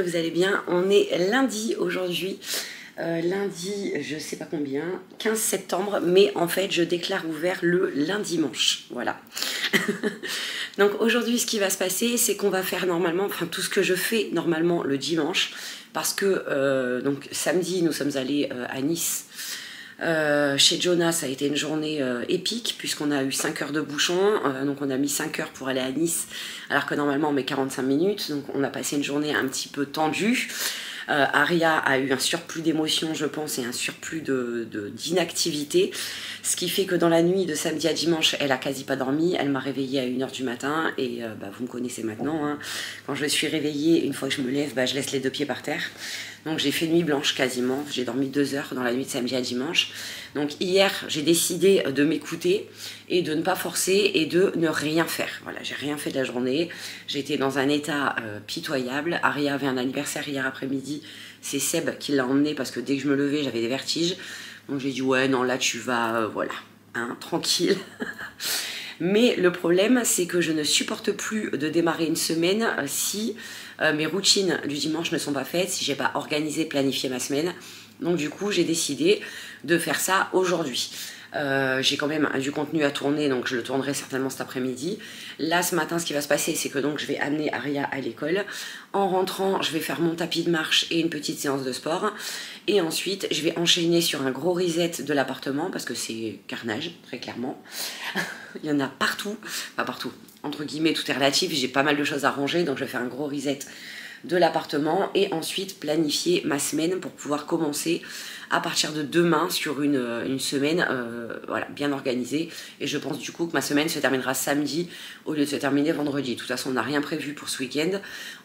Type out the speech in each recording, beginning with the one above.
que vous allez bien. On est lundi aujourd'hui, lundi je sais pas combien, 15 septembre, mais en fait je déclare ouvert le lundi-manche, voilà. Donc aujourd'hui ce qui va se passer, c'est qu'on va faire normalement, enfin tout ce que je fais normalement le dimanche, parce que donc samedi nous sommes allés à Nice. Chez Jonah, ça a été une journée épique puisqu'on a eu 5 heures de bouchon, donc on a mis 5 heures pour aller à Nice alors que normalement on met 45 minutes, donc on a passé une journée un petit peu tendue. Aria a eu un surplus d'émotions je pense et un surplus d'inactivité, ce qui fait que dans la nuit de samedi à dimanche elle a quasi pas dormi, elle m'a réveillée à 1 h du matin et vous me connaissez maintenant, hein. Quand je suis réveillée, une fois que je me lève, je laisse les 2 pieds par terre. Donc j'ai fait nuit blanche quasiment, j'ai dormi 2 heures dans la nuit de samedi à dimanche. Donc hier j'ai décidé de m'écouter et de ne pas forcer et de ne rien faire. Voilà, j'ai rien fait de la journée, j'étais dans un état pitoyable. Aria avait un anniversaire hier après-midi, c'est Seb qui l'a emmené parce que dès que je me levais j'avais des vertiges. Donc j'ai dit ouais non là tu vas, voilà, hein, tranquille. Mais le problème, c'est que je ne supporte plus de démarrer une semaine si mes routines du dimanche ne sont pas faites, si j'ai pas organisé, planifié ma semaine. Donc du coup, j'ai décidé de faire ça aujourd'hui. J'ai quand même du contenu à tourner, donc je le tournerai certainement cet après-midi. Là, ce matin, ce qui va se passer, c'est que donc je vais amener Aria à l'école. En rentrant, je vais faire mon tapis de marche et une petite séance de sport. Et ensuite, je vais enchaîner sur un gros reset de l'appartement, parce que c'est carnage, très clairement. Il y en a partout, pas partout, entre guillemets, tout est relatif. J'ai pas mal de choses à ranger, donc je vais faire un gros reset de l'appartement et ensuite planifier ma semaine pour pouvoir commencer à partir de demain sur une semaine voilà, bien organisée. Et je pense du coup que ma semaine se terminera samedi au lieu de se terminer vendredi. De toute façon, on n'a rien prévu pour ce week-end.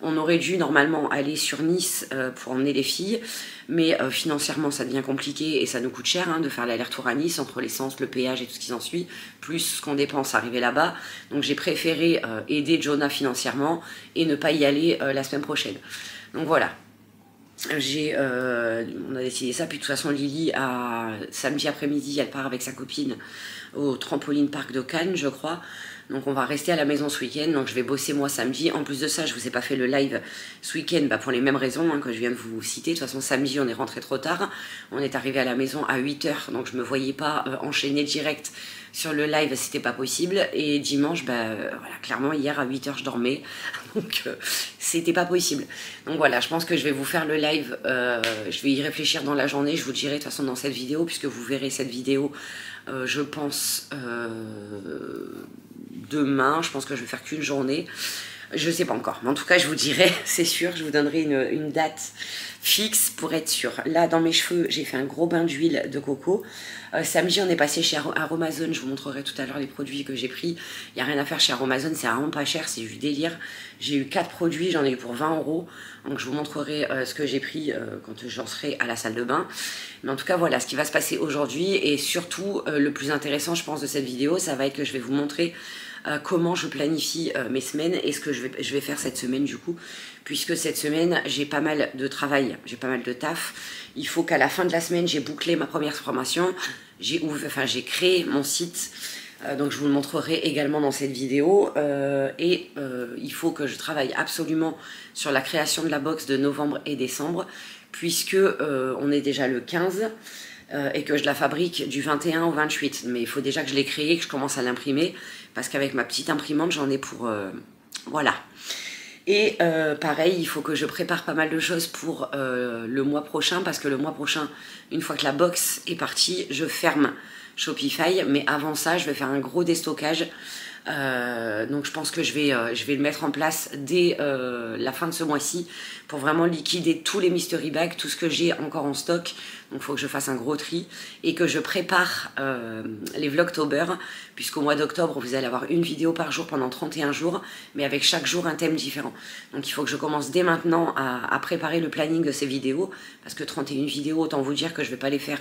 On aurait dû normalement aller sur Nice pour emmener les filles, mais financièrement ça devient compliqué et ça nous coûte cher de faire l'aller-retour à Nice entre l'essence, le péage et tout ce qui s'ensuit, plus ce qu'on dépense arriver là-bas. Donc j'ai préféré aider Jonah financièrement et ne pas y aller la semaine prochaine. Donc voilà. On a décidé ça, puis de toute façon Lily samedi après-midi elle part avec sa copine au trampoline parc de Cannes je crois, donc on va rester à la maison ce week-end, donc je vais bosser moi samedi. En plus de ça je vous ai pas fait le live ce week-end pour les mêmes raisons que je viens de vous citer. De toute façon samedi on est rentré trop tard, on est arrivé à la maison à 8 h, donc je me voyais pas enchaîner direct sur le live, c'était pas possible. Et dimanche, voilà, clairement hier à 8 h je dormais, donc c'était pas possible. Donc voilà, je pense que je vais vous faire le live, je vais y réfléchir dans la journée, je vous dirai de toute façon dans cette vidéo, puisque vous verrez cette vidéo, je pense, demain. Je pense que je vais faire qu'une journée. Je sais pas encore, mais en tout cas je vous dirai, c'est sûr, je vous donnerai une date fixe pour être sûr. Là dans mes cheveux j'ai fait un gros bain d'huile de coco. Samedi on est passé chez Aromazone, je vous montrerai tout à l'heure les produits que j'ai pris. Il n'y a rien à faire chez Aromazone, c'est vraiment pas cher, c'est du délire. J'ai eu 4 produits, j'en ai eu pour 20 €, donc je vous montrerai ce que j'ai pris quand j'en serai à la salle de bain. Mais en tout cas voilà ce qui va se passer aujourd'hui, et surtout le plus intéressant je pense de cette vidéo, ça va être que je vais vous montrer comment je planifie mes semaines et ce que je vais faire cette semaine du coup, puisque cette semaine j'ai pas mal de travail, j'ai pas mal de taf. Il faut qu'à la fin de la semaine j'ai bouclé ma première formation, j'ai créé mon site, donc je vous le montrerai également dans cette vidéo, et il faut que je travaille absolument sur la création de la box de novembre et décembre, puisque on est déjà le 15 et que je la fabrique du 21 au 28, mais il faut déjà que je l'ai créée, que je commence à l'imprimer, parce qu'avec ma petite imprimante j'en ai pour voilà. Et pareil, il faut que je prépare pas mal de choses pour le mois prochain, parce que le mois prochain, une fois que la box est partie, je ferme Shopify, mais avant ça je vais faire un gros déstockage. Donc je pense que je vais le mettre en place dès la fin de ce mois-ci pour vraiment liquider tous les mystery bags, tout ce que j'ai encore en stock. Donc il faut que je fasse un gros tri et que je prépare les vlogtober, puisqu'au mois d'octobre vous allez avoir une vidéo par jour pendant 31 jours, mais avec chaque jour un thème différent. Donc il faut que je commence dès maintenant à préparer le planning de ces vidéos, parce que 31 vidéos, autant vous dire que je vais pas les faire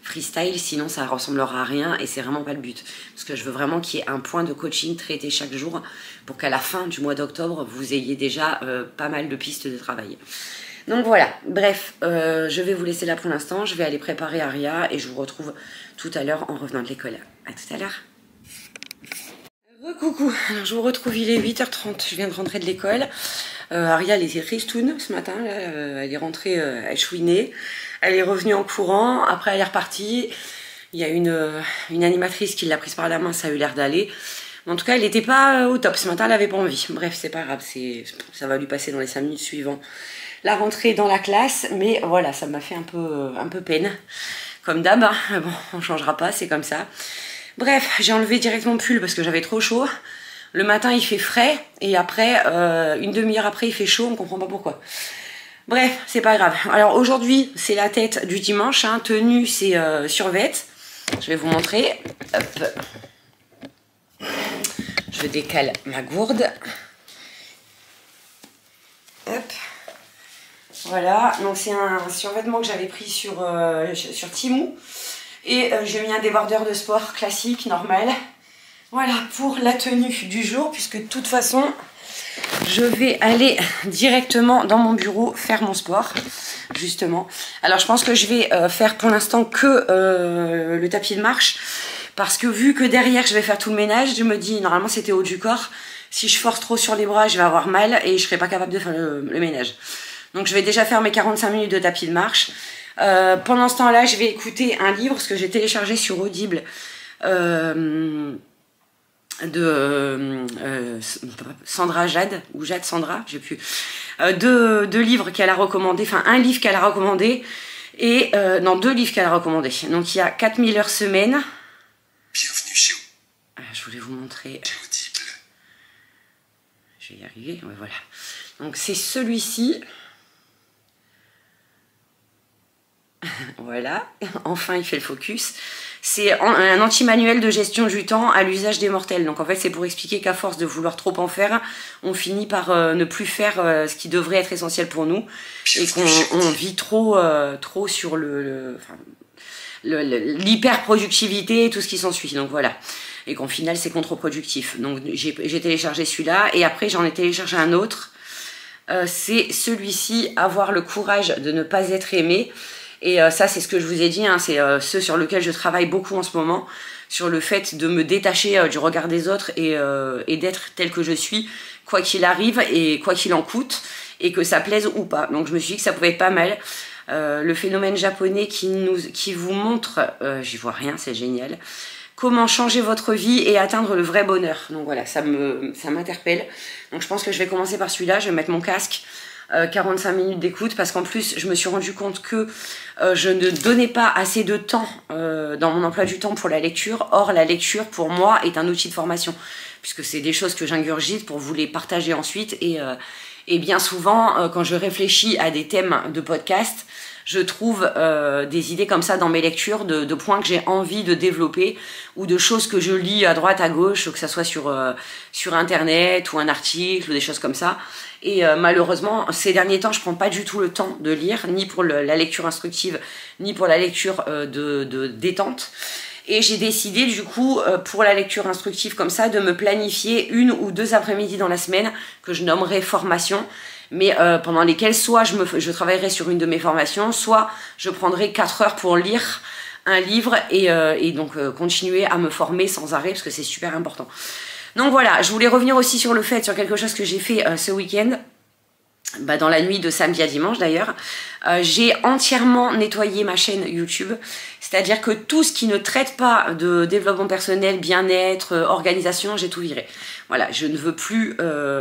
freestyle, sinon ça ressemblera à rien et c'est vraiment pas le but. Parce que je veux vraiment qu'il y ait un point de coaching traité chaque jour pour qu'à la fin du mois d'octobre vous ayez déjà pas mal de pistes de travail. Donc voilà, bref, je vais vous laisser là pour l'instant, je vais aller préparer Aria et je vous retrouve tout à l'heure en revenant de l'école. A tout à l'heure. Coucou, alors je vous retrouve, il est 8 h 30, je viens de rentrer de l'école. Ariel était tristoune ce matin, là. Elle est rentrée, elle chouinait. Elle est revenue en courant, après elle est repartie. Il y a une animatrice qui l'a prise par la main, ça a eu l'air d'aller. En tout cas, elle n'était pas au top. Ce matin, elle n'avait pas envie. Bref, c'est pas grave, ça va lui passer dans les 5 minutes suivantes. La rentrée dans la classe, mais voilà, ça m'a fait un peu peine. Comme d'hab, hein. Bon, on changera pas, c'est comme ça. Bref, j'ai enlevé directement le pull parce que j'avais trop chaud. Le matin, il fait frais, et après, une demi-heure après, il fait chaud, on comprend pas pourquoi. Bref, c'est pas grave. Alors aujourd'hui, c'est la tête du dimanche, hein. Tenue, c'est survêt. Je vais vous montrer. Hop. Je décale ma gourde. Hop. Voilà, donc c'est un survêtement que j'avais pris sur Temu. Et j'ai mis un débardeur de sport classique, normal. Voilà, pour la tenue du jour, puisque de toute façon, je vais aller directement dans mon bureau faire mon sport, justement. Alors, je pense que je vais faire pour l'instant que le tapis de marche, parce que vu que derrière, je vais faire tout le ménage, je me dis, normalement, c'était haut du corps. Si je force trop sur les bras, je vais avoir mal et je serai pas capable de faire le ménage. Donc, je vais déjà faire mes 45 minutes de tapis de marche. Pendant ce temps-là, je vais écouter un livre, ce que j'ai téléchargé sur Audible, de Sandra Jade, ou Jade Sandra, j'ai plus, deux livres qu'elle a recommandé, enfin un livre qu'elle a recommandé, et non, 2 livres qu'elle a recommandé. Donc il y a 4000 heures semaine. Bienvenue chez vous. Je voulais vous montrer. Je vais y arriver, ouais, voilà. Donc c'est celui-ci. Voilà, enfin il fait le focus. C'est un anti-manuel de gestion du temps à l'usage des mortels. Donc en fait c'est pour expliquer qu'à force de vouloir trop en faire, on finit par ne plus faire ce qui devrait être essentiel pour nous. Et qu'on vit trop sur l'hyper-productivité et tout ce qui s'ensuit. Donc voilà. Et qu'en final c'est contre-productif. Donc j'ai téléchargé celui-là et après j'en ai téléchargé un autre. C'est celui-ci, avoir le courage de ne pas être aimé. Et ça, c'est ce que je vous ai dit, hein, c'est ce sur lequel je travaille beaucoup en ce moment, sur le fait de me détacher du regard des autres et d'être tel que je suis, quoi qu'il arrive et quoi qu'il en coûte, et que ça plaise ou pas. Donc je me suis dit que ça pouvait être pas mal. Le phénomène japonais qui vous montre, j'y vois rien, c'est génial, comment changer votre vie et atteindre le vrai bonheur. Donc voilà, ça m'interpelle. Donc je pense que je vais commencer par celui-là, je vais mettre mon casque. 45 minutes d'écoute parce qu'en plus je me suis rendu compte que je ne donnais pas assez de temps dans mon emploi du temps pour la lecture. Or la lecture pour moi est un outil de formation puisque c'est des choses que j'ingurgite pour vous les partager ensuite et bien souvent quand je réfléchis à des thèmes de podcast, je trouve des idées comme ça dans mes lectures de points que j'ai envie de développer ou de choses que je lis à droite, à gauche, que ça soit sur internet ou un article ou des choses comme ça. Et malheureusement, ces derniers temps, je prends pas du tout le temps de lire, ni pour la lecture instructive, ni pour la lecture de détente. Et j'ai décidé du coup, pour la lecture instructive comme ça, de me planifier 1 ou 2 après-midi dans la semaine, que je nommerai formation, mais pendant lesquelles soit je travaillerai sur une de mes formations, soit je prendrai 4 heures pour lire un livre et donc continuer à me former sans arrêt, parce que c'est super important. Donc voilà, je voulais revenir aussi sur quelque chose que j'ai fait ce week-end, dans la nuit de samedi à dimanche d'ailleurs. J'ai entièrement nettoyé ma chaîne YouTube, c'est-à-dire que tout ce qui ne traite pas de développement personnel, bien-être, organisation, j'ai tout viré. Voilà, je ne veux plus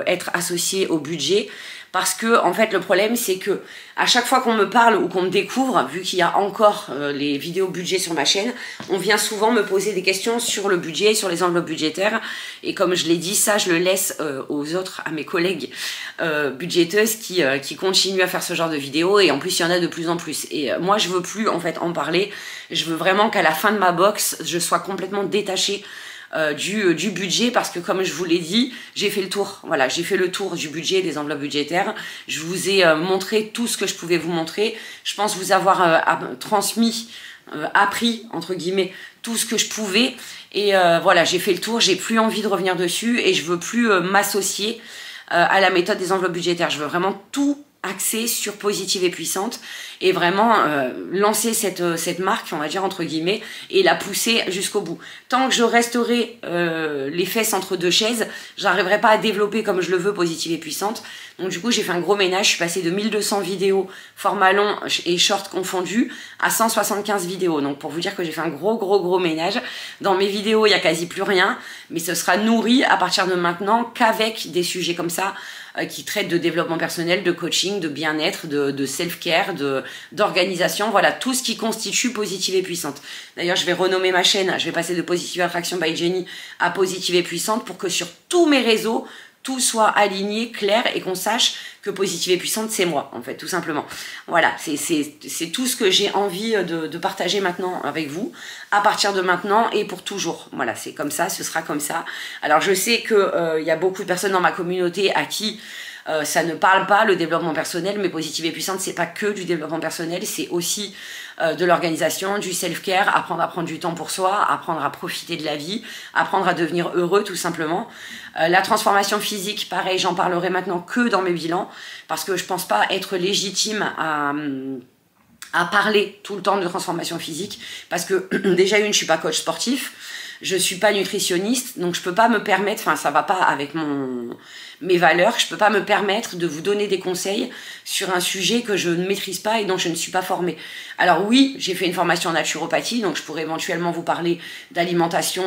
être associée au budget. Parce que en fait le problème c'est que à chaque fois qu'on me parle ou qu'on me découvre, vu qu'il y a encore les vidéos budget sur ma chaîne, on vient souvent me poser des questions sur le budget, sur les enveloppes budgétaires. Et comme je l'ai dit, ça je le laisse aux autres, à mes collègues budgéteuses qui continuent à faire ce genre de vidéos. Et en plus il y en a de plus en plus. Et moi je veux plus en fait en parler. Je veux vraiment qu'à la fin de ma box, je sois complètement détachée du budget, parce que comme je vous l'ai dit, j'ai fait le tour. Voilà, j'ai fait le tour du budget, des enveloppes budgétaires. Je vous ai montré tout ce que je pouvais vous montrer. Je pense vous avoir transmis, appris entre guillemets tout ce que je pouvais. Et voilà, j'ai fait le tour. J'ai plus envie de revenir dessus et je veux plus m'associer à la méthode des enveloppes budgétaires. Je veux vraiment tout axée sur positive et puissante et vraiment lancer cette marque, on va dire entre guillemets, et la pousser jusqu'au bout. Tant que je resterai les fesses entre deux chaises, j'arriverai pas à développer comme je le veux positive et puissante. Donc du coup, j'ai fait un gros ménage. Je suis passée de 1200 vidéos format long et short confondus à 175 vidéos. Donc pour vous dire que j'ai fait un gros ménage. Dans mes vidéos, il n'y a quasi plus rien, mais ce sera nourri à partir de maintenant qu'avec des sujets comme ça qui traitent de développement personnel, de coaching, de bien-être, de self-care, d'organisation. Voilà, tout ce qui constitue Positive et Puissante. D'ailleurs, je vais renommer ma chaîne. Je vais passer de Positive Attraction by Jenny à Positive et Puissante pour que sur tous mes réseaux, tout soit aligné, clair et qu'on sache que Positive et Puissante, c'est moi, en fait, tout simplement. Voilà, c'est tout ce que j'ai envie de partager maintenant avec vous, à partir de maintenant et pour toujours. Voilà, c'est comme ça, ce sera comme ça. Alors, je sais qu'il y a beaucoup de personnes dans ma communauté à qui ça ne parle pas, le développement personnel, mais Positive et Puissante, c'est pas que du développement personnel, c'est aussi de l'organisation, du self-care, apprendre à prendre du temps pour soi, apprendre à profiter de la vie, apprendre à devenir heureux tout simplement. La transformation physique, pareil, j'en parlerai maintenant que dans mes bilans, parce que je pense pas être légitime à parler tout le temps de transformation physique, parce que déjà je suis pas coach sportif, je suis pas nutritionniste, donc je peux pas me permettre, enfin ça va pas avec mes valeurs, je peux pas me permettre de vous donner des conseils sur un sujet que je ne maîtrise pas et dont je ne suis pas formée. Alors oui, j'ai fait une formation en naturopathie, donc je pourrais éventuellement vous parler d'alimentation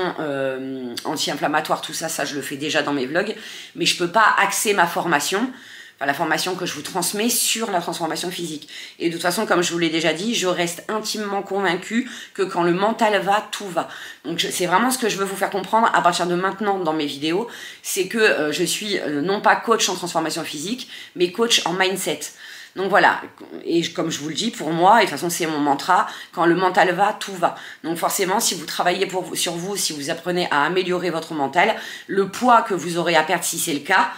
anti-inflammatoire, tout ça, ça je le fais déjà dans mes vlogs, mais je peux pas axer ma formation, enfin la formation que je vous transmets, sur la transformation physique. Et de toute façon, comme je vous l'ai déjà dit, je reste intimement convaincue que quand le mental va, tout va. Donc c'est vraiment ce que je veux vous faire comprendre à partir de maintenant dans mes vidéos, c'est que je suis non pas coach en transformation physique, mais coach en mindset. Donc voilà, et comme je vous le dis, pour moi, et de toute façon c'est mon mantra, quand le mental va, tout va. Donc forcément, si vous travaillez sur vous, si vous apprenez à améliorer votre mental, le poids que vous aurez à perdre si c'est le cas,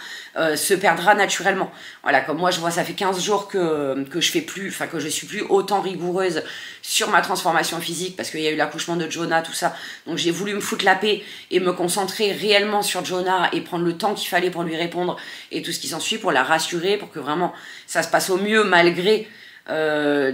se perdra naturellement. Voilà, comme moi je vois, ça fait 15 jours que je fais plus, enfin que je suis plus autant rigoureuse sur ma transformation physique parce qu'il y a eu l'accouchement de Jonah, tout ça. Donc j'ai voulu me foutre la paix et me concentrer réellement sur Jonah et prendre le temps qu'il fallait pour lui répondre et tout ce qui s'ensuit, pour la rassurer, pour que vraiment ça se passe au mieux malgré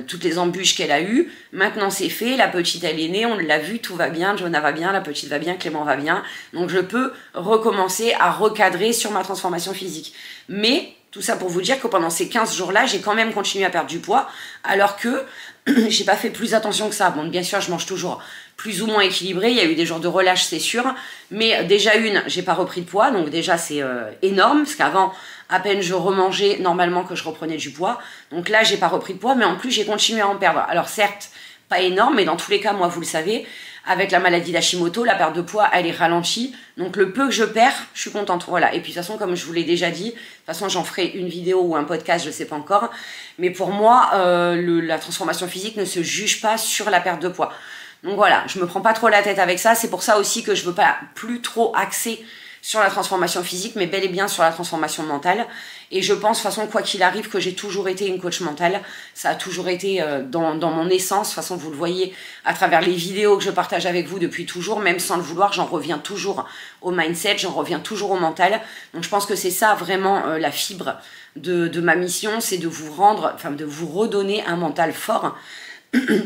toutes les embûches qu'elle a eues. Maintenant c'est fait, la petite elle est née, on l'a vu, tout va bien, Jonah va bien, la petite va bien, Clément va bien, donc je peux recommencer à recadrer sur ma transformation physique. Mais tout ça pour vous dire que pendant ces 15 jours là, j'ai quand même continué à perdre du poids, alors que j'ai pas fait plus attention que ça. Bon, bien sûr je mange toujours plus ou moins équilibré, il y a eu des jours de relâche c'est sûr, mais déjà j'ai pas repris de poids, donc déjà c'est énorme, parce qu'avant à peine je remangeais normalement que je reprenais du poids. Donc là, j'ai pas repris de poids, mais en plus, j'ai continué à en perdre. Alors certes, pas énorme, mais dans tous les cas, moi, vous le savez, avec la maladie d'Hashimoto, la perte de poids, elle est ralentie. Donc le peu que je perds, je suis contente. Voilà. Et puis de toute façon, comme je vous l'ai déjà dit, de toute façon, j'en ferai une vidéo ou un podcast, je sais pas encore. Mais pour moi, la transformation physique ne se juge pas sur la perte de poids. Donc voilà, je me prends pas trop la tête avec ça. C'est pour ça aussi que je veux pas plus trop axer sur la transformation physique, mais bel et bien sur la transformation mentale. Et je pense, de toute façon, quoi qu'il arrive, que j'ai toujours été une coach mentale. Ça a toujours été dans mon essence. De toute façon, vous le voyez à travers les vidéos que je partage avec vous depuis toujours, même sans le vouloir, j'en reviens toujours au mindset, j'en reviens toujours au mental. Donc je pense que c'est ça vraiment la fibre de ma mission, c'est de vous rendre, enfin de vous redonner un mental fort,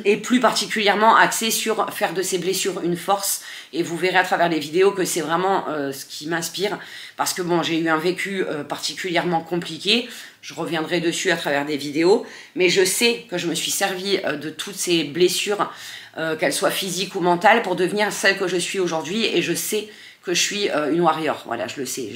et plus particulièrement axé sur faire de ces blessures une force. Et vous verrez à travers les vidéos que c'est vraiment ce qui m'inspire, parce que bon, j'ai eu un vécu particulièrement compliqué, je reviendrai dessus à travers des vidéos, mais je sais que je me suis servi de toutes ces blessures, qu'elles soient physiques ou mentales, pour devenir celle que je suis aujourd'hui, et je sais que je suis une warrior. Voilà, je le sais,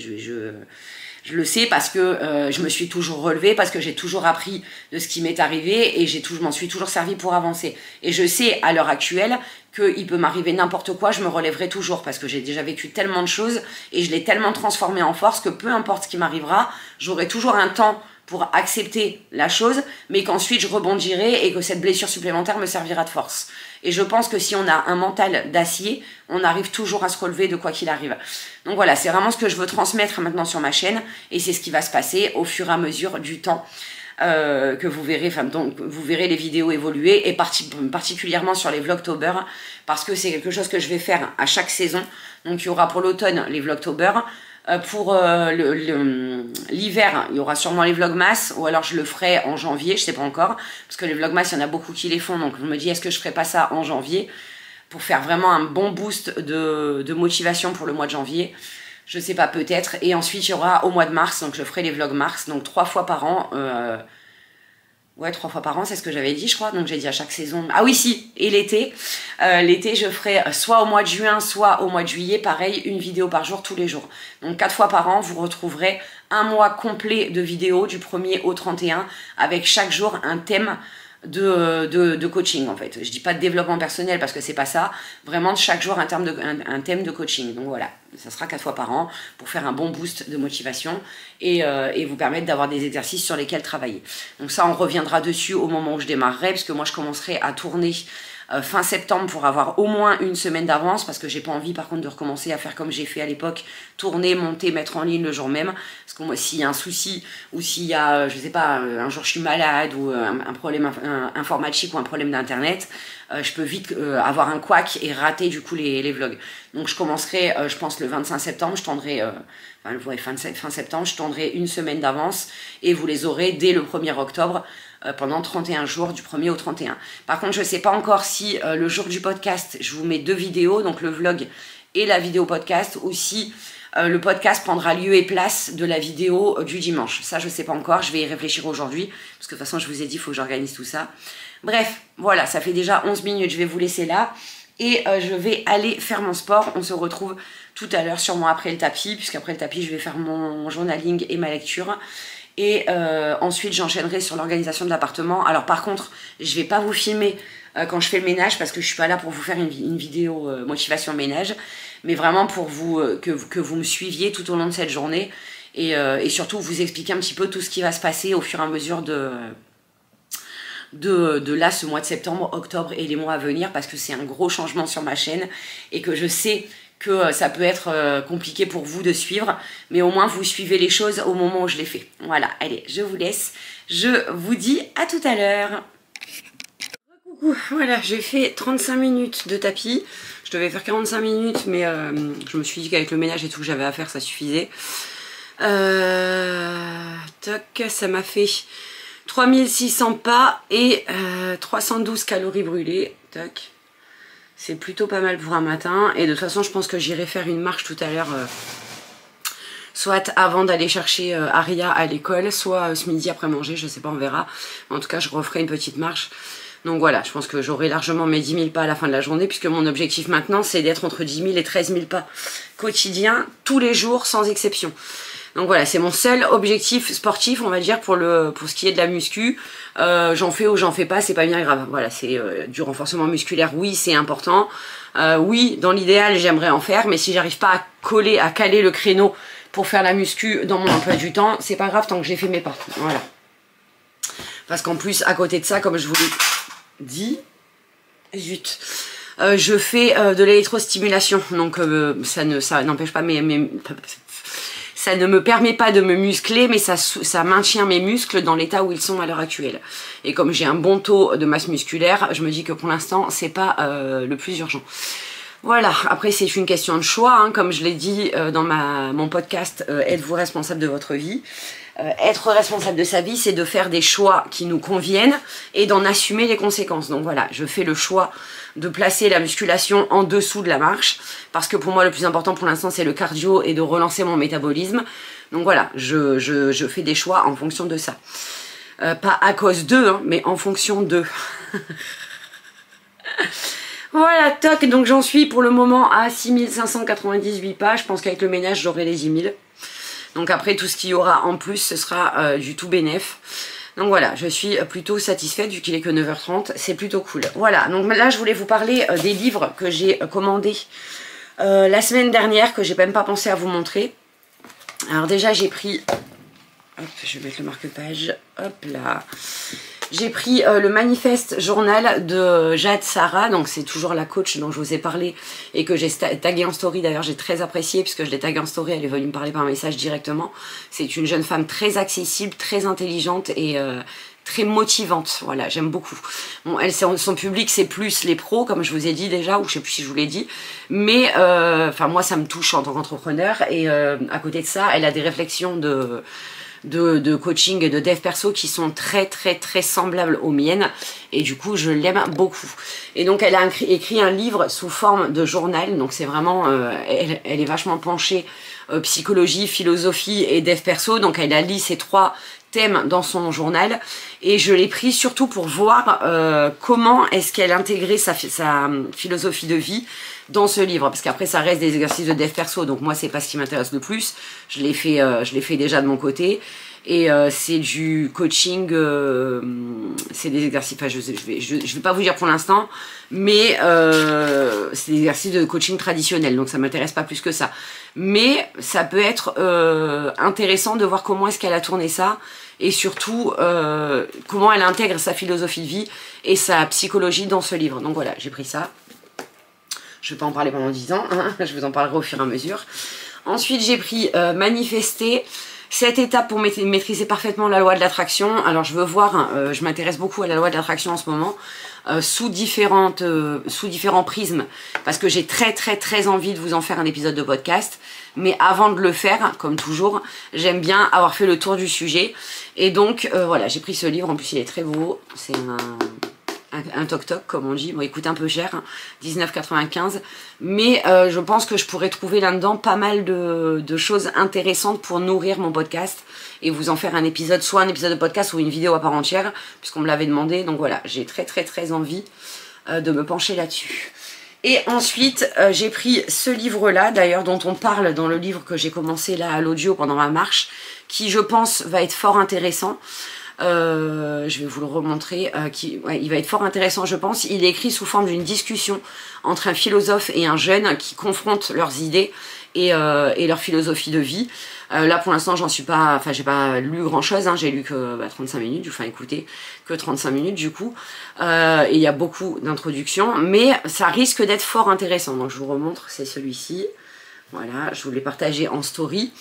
je le sais parce que je me suis toujours relevée, parce que j'ai toujours appris de ce qui m'est arrivé et je m'en suis toujours servi pour avancer. Et je sais à l'heure actuelle qu'il peut m'arriver n'importe quoi, je me relèverai toujours parce que j'ai déjà vécu tellement de choses et je l'ai tellement transformé en force que peu importe ce qui m'arrivera, j'aurai toujours un temps pour accepter la chose, mais qu'ensuite je rebondirai et que cette blessure supplémentaire me servira de force. Et je pense que si on a un mental d'acier, on arrive toujours à se relever de quoi qu'il arrive. Donc voilà, c'est vraiment ce que je veux transmettre maintenant sur ma chaîne, et c'est ce qui va se passer au fur et à mesure du temps que vous verrez, enfin donc vous verrez les vidéos évoluer, et particulièrement sur les Vlogtober, parce que c'est quelque chose que je vais faire à chaque saison. Donc il y aura pour l'automne les Vlogtober. Pour l'hiver, il y aura sûrement les Vlogmas, ou alors je le ferai en janvier, je sais pas encore, parce que les Vlogmas, il y en a beaucoup qui les font, donc je me dis, est-ce que je ferai pas ça en janvier, pour faire vraiment un bon boost de motivation pour le mois de janvier. Je sais pas, peut-être. Et ensuite, il y aura au mois de mars, donc je ferai les vlogs mars, donc 3 fois par an. Ouais, 3 fois par an, c'est ce que j'avais dit, je crois. Donc j'ai dit à chaque saison. Ah oui, si. Et l'été. L'été, je ferai soit au mois de juin, soit au mois de juillet. Pareil, une vidéo par jour, tous les jours. Donc 4 fois par an, vous retrouverez un mois complet de vidéos du 1er au 31 avec chaque jour un thème de coaching en fait. Je dis pas de développement personnel parce que c'est pas ça. Vraiment chaque jour un thème de coaching. Donc voilà, ça sera 4 fois par an pour faire un bon boost de motivation et vous permettre d'avoir des exercices sur lesquels travailler. Donc ça on reviendra dessus au moment où je démarrerai parce que moi je commencerai à tourner fin septembre pour avoir au moins une semaine d'avance parce que j'ai pas envie par contre de recommencer à faire comme j'ai fait à l'époque, tourner, monter, mettre en ligne le jour même parce que moi s'il y a un souci ou s'il y a je sais pas un jour je suis malade ou un problème informatique ou un problème d'internet, je peux vite avoir un couac et rater du coup les vlogs. Donc je commencerai je pense le 25 septembre, je tendrai fin septembre, je tendrai une semaine d'avance et vous les aurez dès le 1er octobre pendant 31 jours du 1er au 31. Par contre, je ne sais pas encore si le jour du podcast, je vous mets 2 vidéos, donc le vlog et la vidéo podcast, ou si le podcast prendra lieu et place de la vidéo du dimanche. Ça, je ne sais pas encore, je vais y réfléchir aujourd'hui, parce que de toute façon, je vous ai dit, il faut que j'organise tout ça. Bref, voilà, ça fait déjà 11 minutes, je vais vous laisser là, et je vais aller faire mon sport. On se retrouve tout à l'heure, sûrement après le tapis, puisqu'après le tapis, je vais faire mon journaling et ma lecture. Et ensuite j'enchaînerai sur l'organisation de l'appartement. Alors par contre je vais pas vous filmer quand je fais le ménage parce que je suis pas là pour vous faire une vidéo motivation ménage, mais vraiment pour vous que vous me suiviez tout au long de cette journée et surtout vous expliquer un petit peu tout ce qui va se passer au fur et à mesure de là ce mois de septembre, octobre et les mois à venir parce que c'est un gros changement sur ma chaîne et que je sais que ça peut être compliqué pour vous de suivre, mais au moins vous suivez les choses au moment où je les fais. Voilà, allez, je vous laisse. Je vous dis à tout à l'heure. Coucou, voilà, j'ai fait 35 minutes de tapis. Je devais faire 45 minutes, mais je me suis dit qu'avec le ménage et tout que j'avais à faire, ça suffisait. Toc, ça m'a fait 3600 pas et 312 calories brûlées. Toc. C'est plutôt pas mal pour un matin. Et de toute façon, je pense que j'irai faire une marche tout à l'heure. Soit avant d'aller chercher Aria à l'école, soit ce midi après manger. Je sais pas, on verra. En tout cas, je referai une petite marche. Donc voilà, je pense que j'aurai largement mes 10 000 pas à la fin de la journée. Puisque mon objectif maintenant, c'est d'être entre 10 000 et 13 000 pas quotidiens, tous les jours, sans exception. Donc voilà, c'est mon seul objectif sportif, on va dire, pour ce qui est de la muscu. J'en fais ou j'en fais pas, c'est pas bien grave. Voilà, c'est du renforcement musculaire, oui, c'est important. Oui, dans l'idéal, j'aimerais en faire, mais si j'arrive pas à caler le créneau pour faire la muscu dans mon emploi du temps, c'est pas grave tant que j'ai fait mes pas. Voilà. Parce qu'en plus, à côté de ça, comme je vous l'ai dit, zut, je fais de l'électrostimulation. Donc ça n'empêche pas ça ne me permet pas de me muscler, mais ça maintient mes muscles dans l'état où ils sont à l'heure actuelle. Et comme j'ai un bon taux de masse musculaire, je me dis que pour l'instant, c'est pas le plus urgent. Voilà, après c'est une question de choix, hein, comme je l'ai dit dans mon podcast Êtes-vous responsable de votre vie ? Être responsable de sa vie, c'est de faire des choix qui nous conviennent et d'en assumer les conséquences. Donc voilà, je fais le choix de placer la musculation en dessous de la marche parce que pour moi le plus important pour l'instant c'est le cardio et de relancer mon métabolisme. Donc voilà, je fais des choix en fonction de ça. Pas à cause d'eux, hein, mais en fonction d'eux. Voilà, toc, donc j'en suis pour le moment à 6598 pas. Je pense qu'avec le ménage j'aurai les 10 000. Donc après tout ce qu'il y aura en plus ce sera du tout bénef. Donc voilà, je suis plutôt satisfaite vu qu'il est que 9h30, c'est plutôt cool. Voilà, donc là je voulais vous parler des livres que j'ai commandés la semaine dernière, que j'ai même pas pensé à vous montrer. Alors déjà j'ai pris, hop, je vais mettre le marque-page, hop là. J'ai pris le manifeste journal de Jade Sarah, donc c'est toujours la coach dont je vous ai parlé et que j'ai tagué en story. D'ailleurs j'ai très apprécié puisque je l'ai tagué en story, elle est venue me parler par message directement. C'est une jeune femme très accessible, très intelligente et très motivante. Voilà, j'aime beaucoup. Bon, son public c'est plus les pros comme je vous ai dit déjà, ou je sais plus si je vous l'ai dit, mais enfin moi ça me touche en tant qu'entrepreneur et à côté de ça elle a des réflexions de de coaching et de dev perso qui sont très semblables aux miennes, et du coup je l'aime beaucoup. Et donc elle a écrit un livre sous forme de journal, donc c'est vraiment, elle est vachement penchée psychologie, philosophie et dev perso, donc elle a lu ces 3 thèmes dans son journal, et je l'ai pris surtout pour voir comment est-ce qu'elle intégrait sa philosophie de vie dans ce livre, parce qu'après ça reste des exercices de dev perso, donc moi c'est pas ce qui m'intéresse le plus, je l'ai fait déjà de mon côté, et c'est du coaching, c'est des exercices, enfin je vais pas vous dire pour l'instant, mais c'est des exercices de coaching traditionnel, donc ça m'intéresse pas plus que ça, mais ça peut être intéressant de voir comment est-ce qu'elle a tourné ça, et surtout comment elle intègre sa philosophie de vie et sa psychologie dans ce livre. Donc voilà, j'ai pris ça. Je ne vais pas en parler pendant 10 ans, hein, je vous en parlerai au fur et à mesure. Ensuite, j'ai pris Manifester, 7 étapes pour maîtriser parfaitement la loi de l'attraction. Alors, je veux voir, je m'intéresse beaucoup à la loi de l'attraction en ce moment, sous différents prismes, parce que j'ai très envie de vous en faire un épisode de podcast. Mais avant de le faire, comme toujours, j'aime bien avoir fait le tour du sujet. Et donc, voilà, j'ai pris ce livre, en plus il est très beau, c'est un toc-toc comme on dit, bon il coûte un peu cher, 19,95, mais je pense que je pourrais trouver là-dedans pas mal de choses intéressantes pour nourrir mon podcast et vous en faire un épisode, soit un épisode de podcast ou une vidéo à part entière, puisqu'on me l'avait demandé, donc voilà, j'ai très envie de me pencher là-dessus. Et ensuite, j'ai pris ce livre-là, d'ailleurs, dont on parle dans le livre que j'ai commencé là à l'audio pendant ma marche, qui je pense va être fort intéressant. Je vais vous le remontrer, il va être fort intéressant je pense. Il est écrit sous forme d'une discussion entre un philosophe et un jeune qui confrontent leurs idées et leur philosophie de vie. Là pour l'instant j'en suis pas, enfin j'ai pas lu grand chose, hein, j'ai lu que 35 minutes, enfin écoutez, que 35 minutes du coup, et il y a beaucoup d'introductions, mais ça risque d'être fort intéressant, donc je vous remontre, c'est celui-ci, voilà, je vous l'ai partagé en story.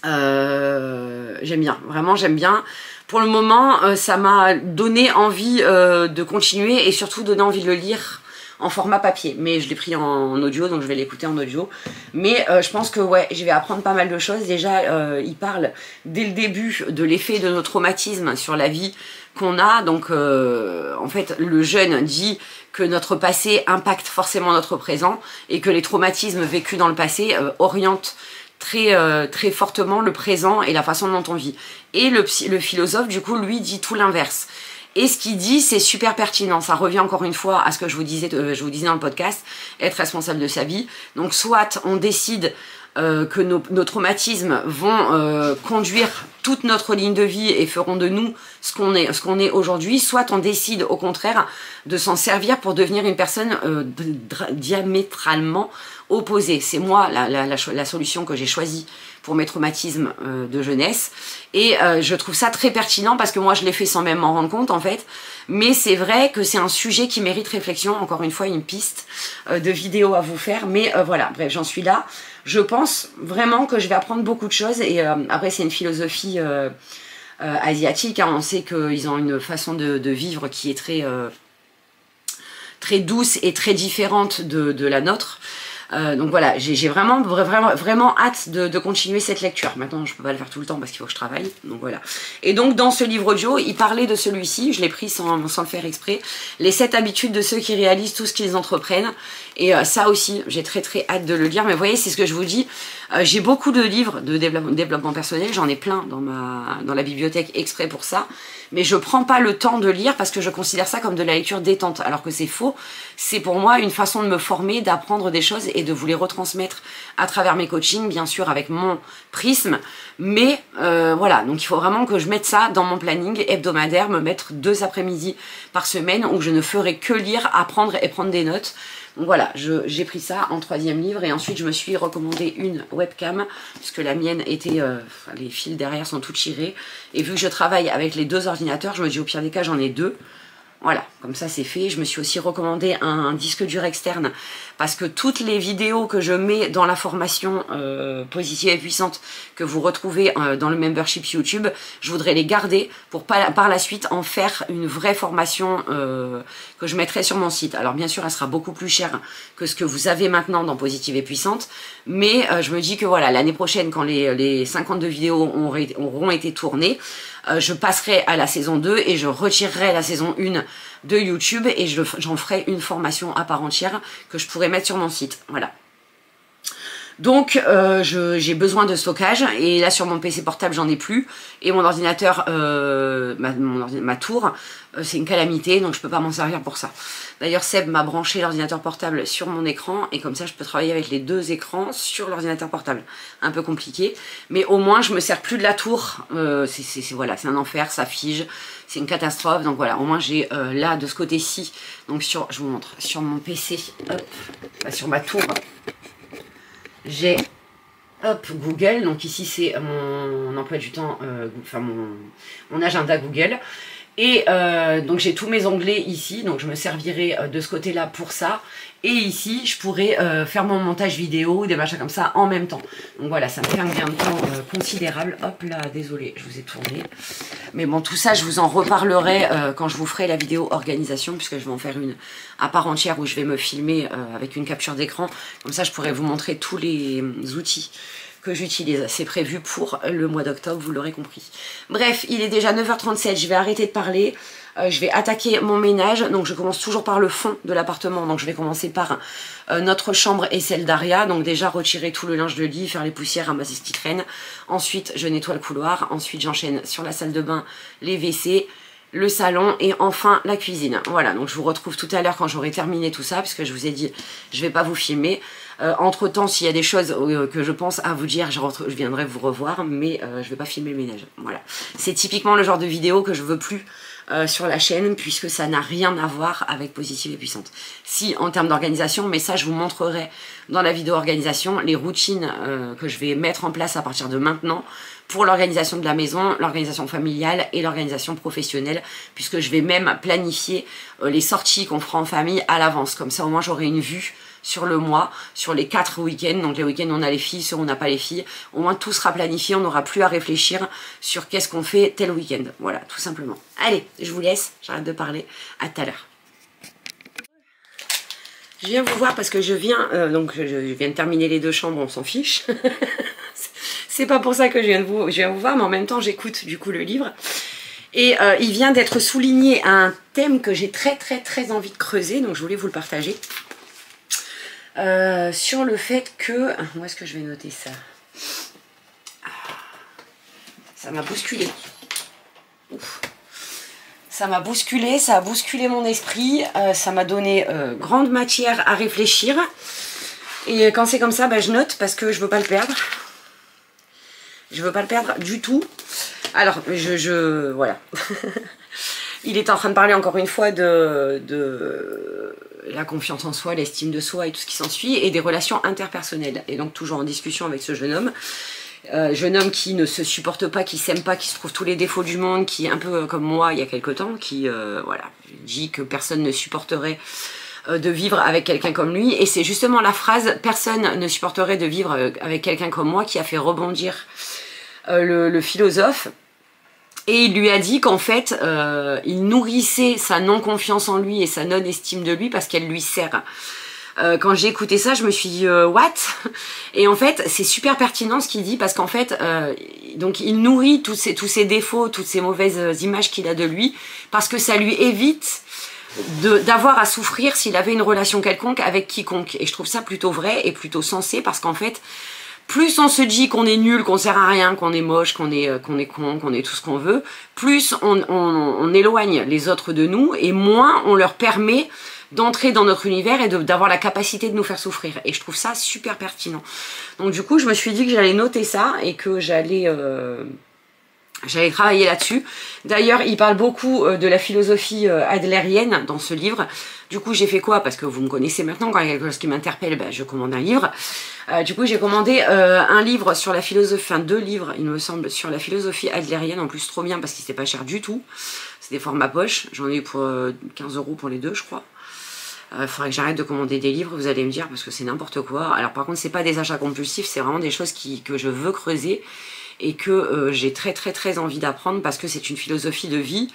J'aime bien, vraiment j'aime bien. Pour le moment, ça m'a donné envie de continuer et surtout donné envie de le lire en format papier. Mais je l'ai pris en audio, donc je vais l'écouter en audio. Mais je pense que ouais, je vais apprendre pas mal de choses. Déjà, il parle dès le début de l'effet de nos traumatismes sur la vie qu'on a. Donc en fait, le jeune dit que notre passé impacte forcément notre présent et que les traumatismes vécus dans le passé orientent très fortement le présent et la façon dont on vit. Et le philosophe, du coup, lui dit tout l'inverse. Et ce qu'il dit, c'est super pertinent. Ça revient encore une fois à ce que je vous disais dans le podcast, être responsable de sa vie. Donc, soit on décide que nos traumatismes vont conduire toute notre ligne de vie et feront de nous ce qu'on est aujourd'hui, soit on décide au contraire de s'en servir pour devenir une personne diamétralement opposée. C'est moi la solution que j'ai choisie pour mes traumatismes de jeunesse, et je trouve ça très pertinent parce que moi je l'ai fait sans même m'en rendre compte en fait, mais c'est vrai que c'est un sujet qui mérite réflexion, encore une fois une piste de vidéo à vous faire, mais voilà, bref, j'en suis là. Je pense vraiment que je vais apprendre beaucoup de choses, et après c'est une philosophie asiatique, hein. On sait qu'ils ont une façon de vivre qui est très douce et très différente de la nôtre. Donc voilà, j'ai vraiment hâte de continuer cette lecture. Maintenant, je peux pas le faire tout le temps parce qu'il faut que je travaille. Donc voilà. Et donc dans ce livre audio, il parlait de celui-ci, je l'ai pris sans le faire exprès, les 7 habitudes de ceux qui réalisent tout ce qu'ils entreprennent. Et ça aussi, j'ai très hâte de le lire. Mais vous voyez, c'est ce que je vous dis. J'ai beaucoup de livres de développement personnel, j'en ai plein dans la bibliothèque exprès pour ça. Mais je prends pas le temps de lire parce que je considère ça comme de la lecture détente, alors que c'est faux. C'est pour moi une façon de me former, d'apprendre des choses et de vous les retransmettre à travers mes coachings, bien sûr avec mon prisme. Mais voilà, donc il faut vraiment que je mette ça dans mon planning hebdomadaire, me mettre 2 après-midi par semaine où je ne ferai que lire, apprendre et prendre des notes. Donc voilà, j'ai pris ça en 3e livre, et ensuite je me suis recommandé une webcam puisque la mienne était, les fils derrière sont toutes chirés, et vu que je travaille avec les 2 ordinateurs, je me dis au pire des cas j'en ai 2, voilà. comme ça c'est fait. Je me suis aussi recommandé un disque dur externe parce que toutes les vidéos que je mets dans la formation positive et puissante que vous retrouvez dans le membership YouTube, je voudrais les garder pour par la suite en faire une vraie formation que je mettrai sur mon site. Alors bien sûr elle sera beaucoup plus chère que ce que vous avez maintenant dans positive et puissante, mais je me dis que voilà, l'année prochaine quand les 52 vidéos auront été tournées, je passerai à la saison 2 et je retirerai la saison 1 de YouTube et j'en ferai une formation à part entière que je pourrais mettre sur mon site. Voilà. Donc j'ai besoin de stockage et là sur mon PC portable j'en ai plus et mon ordinateur, ma tour, c'est une calamité donc je peux pas m'en servir pour ça. D'ailleurs Seb m'a branché l'ordinateur portable sur mon écran et comme ça je peux travailler avec les deux écrans sur l'ordinateur portable. Un peu compliqué mais au moins je me sers plus de la tour, voilà, c'est un enfer, ça fige, c'est une catastrophe. Donc voilà, au moins j'ai là de ce côté-ci, donc je vous montre, sur mon PC, hop, sur ma tour, j'ai Google, donc ici c'est mon emploi du temps, enfin mon agenda Google. Et donc j'ai tous mes onglets ici, donc je me servirai de ce côté-là pour ça. Et ici, je pourrais faire mon montage vidéo, des machins comme ça en même temps. Donc voilà, ça me fait un gain de temps considérable. Hop là, désolé, je vous ai tourné. Mais bon, tout ça, je vous en reparlerai quand je vous ferai la vidéo organisation, puisque je vais en faire une à part entière où je vais me filmer avec une capture d'écran. Comme ça, je pourrai vous montrer tous les outils que j'utilise. C'est prévu pour le mois d'octobre, vous l'aurez compris. Bref, il est déjà 9h37, je vais arrêter de parler. Je vais attaquer mon ménage, donc je commence toujours par le fond de l'appartement, donc je vais commencer par notre chambre et celle d'Aria, donc déjà retirer tout le linge de lit, faire les poussières, ramasser ce qui traîne. Ensuite je nettoie le couloir, ensuite j'enchaîne sur la salle de bain, les WC, le salon et enfin la cuisine. Voilà, donc je vous retrouve tout à l'heure quand j'aurai terminé tout ça, puisque je vous ai dit je vais pas vous filmer. Entre temps, s'il y a des choses que je pense à vous dire, je viendrai vous revoir, mais je vais pas filmer le ménage. Voilà, c'est typiquement le genre de vidéo que je veux plus sur la chaîne, puisque ça n'a rien à voir avec positive et puissante. Si en termes d'organisation, mais ça je vous montrerai dans la vidéo organisation, les routines que je vais mettre en place à partir de maintenant pour l'organisation de la maison, l'organisation familiale et l'organisation professionnelle, puisque je vais même planifier les sorties qu'on fera en famille à l'avance. Comme ça au moins j'aurai une vue sur le mois, sur les 4 week-ends. Donc les week-ends on a les filles, ceux où on n'a pas les filles. Au moins tout sera planifié, on n'aura plus à réfléchir sur qu'est-ce qu'on fait tel week-end. Voilà, tout simplement. Allez, je vous laisse, j'arrête de parler. À tout à l'heure. Je viens vous voir parce que je viens de terminer les 2 chambres, on s'en fiche. C'est pas pour ça que je viens vous voir, mais en même temps j'écoute du coup le livre. Et il vient d'être souligné un thème que j'ai très envie de creuser, donc je voulais vous le partager. Sur le fait que... Où est-ce que je vais noter ça? Ça m'a bousculé. Ouf. Ça m'a bousculé, ça a bousculé mon esprit, ça m'a donné grande matière à réfléchir. Et quand c'est comme ça, bah, je note parce que je veux pas le perdre. Je veux pas le perdre du tout. Alors, voilà. Il est en train de parler encore une fois de la confiance en soi, l'estime de soi et tout ce qui s'ensuit, et des relations interpersonnelles. Et donc toujours en discussion avec ce jeune homme qui ne se supporte pas, qui s'aime pas, qui se trouve tous les défauts du monde, qui est un peu comme moi il y a quelque temps, qui voilà, dit que personne ne supporterait de vivre avec quelqu'un comme lui. Et c'est justement la phrase « personne ne supporterait de vivre avec quelqu'un comme moi » qui a fait rebondir le philosophe. Et il lui a dit qu'en fait, il nourrissait sa non-confiance en lui et sa non-estime de lui parce qu'elle lui sert. Quand j'ai écouté ça, je me suis dit what? Et en fait, c'est super pertinent ce qu'il dit parce qu'en fait, donc il nourrit tous ses défauts, toutes ces mauvaises images qu'il a de lui parce que ça lui évite d'avoir à souffrir s'il avait une relation quelconque avec quiconque. Et je trouve ça plutôt vrai et plutôt sensé parce qu'en fait, plus on se dit qu'on est nul, qu'on sert à rien, qu'on est moche, qu'on est con, qu'on est tout ce qu'on veut, plus on éloigne les autres de nous et moins on leur permet d'entrer dans notre univers et d'avoir la capacité de nous faire souffrir. Et je trouve ça super pertinent. Donc du coup, je me suis dit que j'allais noter ça et que j'allais J'avais travaillé là-dessus. D'ailleurs, il parle beaucoup de la philosophie adlérienne dans ce livre. Du coup, j'ai fait quoi? Parce que vous me connaissez maintenant, quand il y a quelque chose qui m'interpelle, ben, je commande un livre. Du coup, j'ai commandé un livre sur la philosophie, enfin 2 livres, il me semble, sur la philosophie adlérienne. En plus, trop bien parce qu'il n'était pas cher du tout. C'est des formats poche. J'en ai eu pour 15 € pour les 2, je crois. Faudrait que j'arrête de commander des livres, vous allez me dire, parce que c'est n'importe quoi. Alors par contre, c'est pas des achats compulsifs, c'est vraiment des choses que je veux creuser et que j'ai très envie d'apprendre parce que c'est une philosophie de vie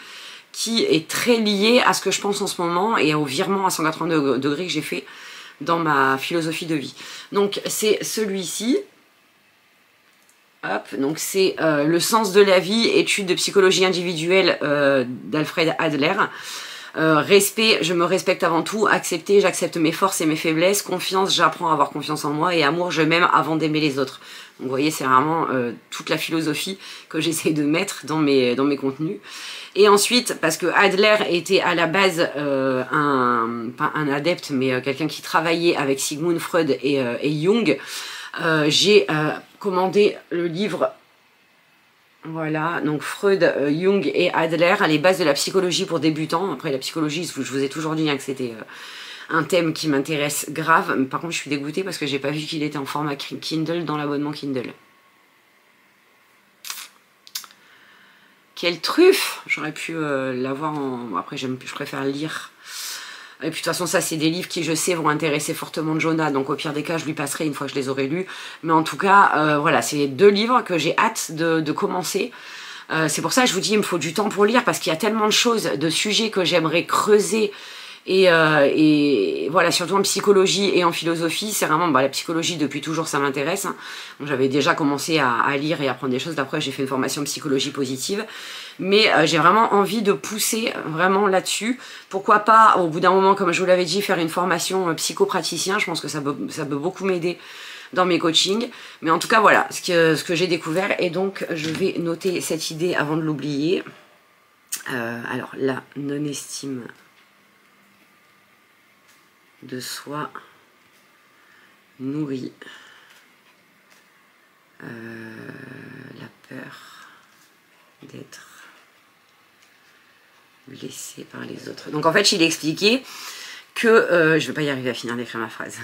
qui est très liée à ce que je pense en ce moment et au virement à 180 degrés que j'ai fait dans ma philosophie de vie. Donc c'est celui-ci. Hop, donc c'est Le sens de la vie, étude de psychologie individuelle d'Alfred Adler. Respect, je me respecte avant tout. Accepter, j'accepte mes forces et mes faiblesses. Confiance, j'apprends à avoir confiance en moi. Et amour, je m'aime avant d'aimer les autres. Donc vous voyez, c'est vraiment toute la philosophie que j'essaie de mettre dans mes contenus. Et ensuite, parce que Adler était à la base pas un adepte, mais quelqu'un qui travaillait avec Sigmund Freud et Jung, j'ai commandé le livre. Voilà, donc Freud, Jung et Adler, les bases de la psychologie pour débutants. Après la psychologie, je vous ai toujours dit que c'était un thème qui m'intéresse grave. Par contre, je suis dégoûtée parce que j'ai pas vu qu'il était en format Kindle dans l'abonnement Kindle. Quelle truffe! J'aurais pu l'avoir en... Après, je préfère lire. Et puis de toute façon, ça c'est des livres qui, je sais, vont intéresser fortement Jonah. Donc au pire des cas, je lui passerai une fois que je les aurai lus. Mais en tout cas, voilà, c'est 2 livres que j'ai hâte de commencer. C'est pour ça que je vous dis, il me faut du temps pour lire parce qu'il y a tellement de choses, de sujets que j'aimerais creuser. Et voilà, surtout en psychologie et en philosophie, c'est vraiment la psychologie depuis toujours, ça m'intéresse. Hein. J'avais déjà commencé à lire et à apprendre des choses. D'après, j'ai fait une formation en psychologie positive. Mais j'ai vraiment envie de pousser vraiment là-dessus. Pourquoi pas, au bout d'un moment, comme je vous l'avais dit, faire une formation psychopraticien. Je pense que ça peut beaucoup m'aider dans mes coachings. Mais en tout cas, voilà ce que j'ai découvert. Et donc, je vais noter cette idée avant de l'oublier. Alors, la non-estime de soi nourrit la peur d'être blessé par les autres. Donc en fait, il expliquait que, je vais pas y arriver à finir d'écrire ma phrase,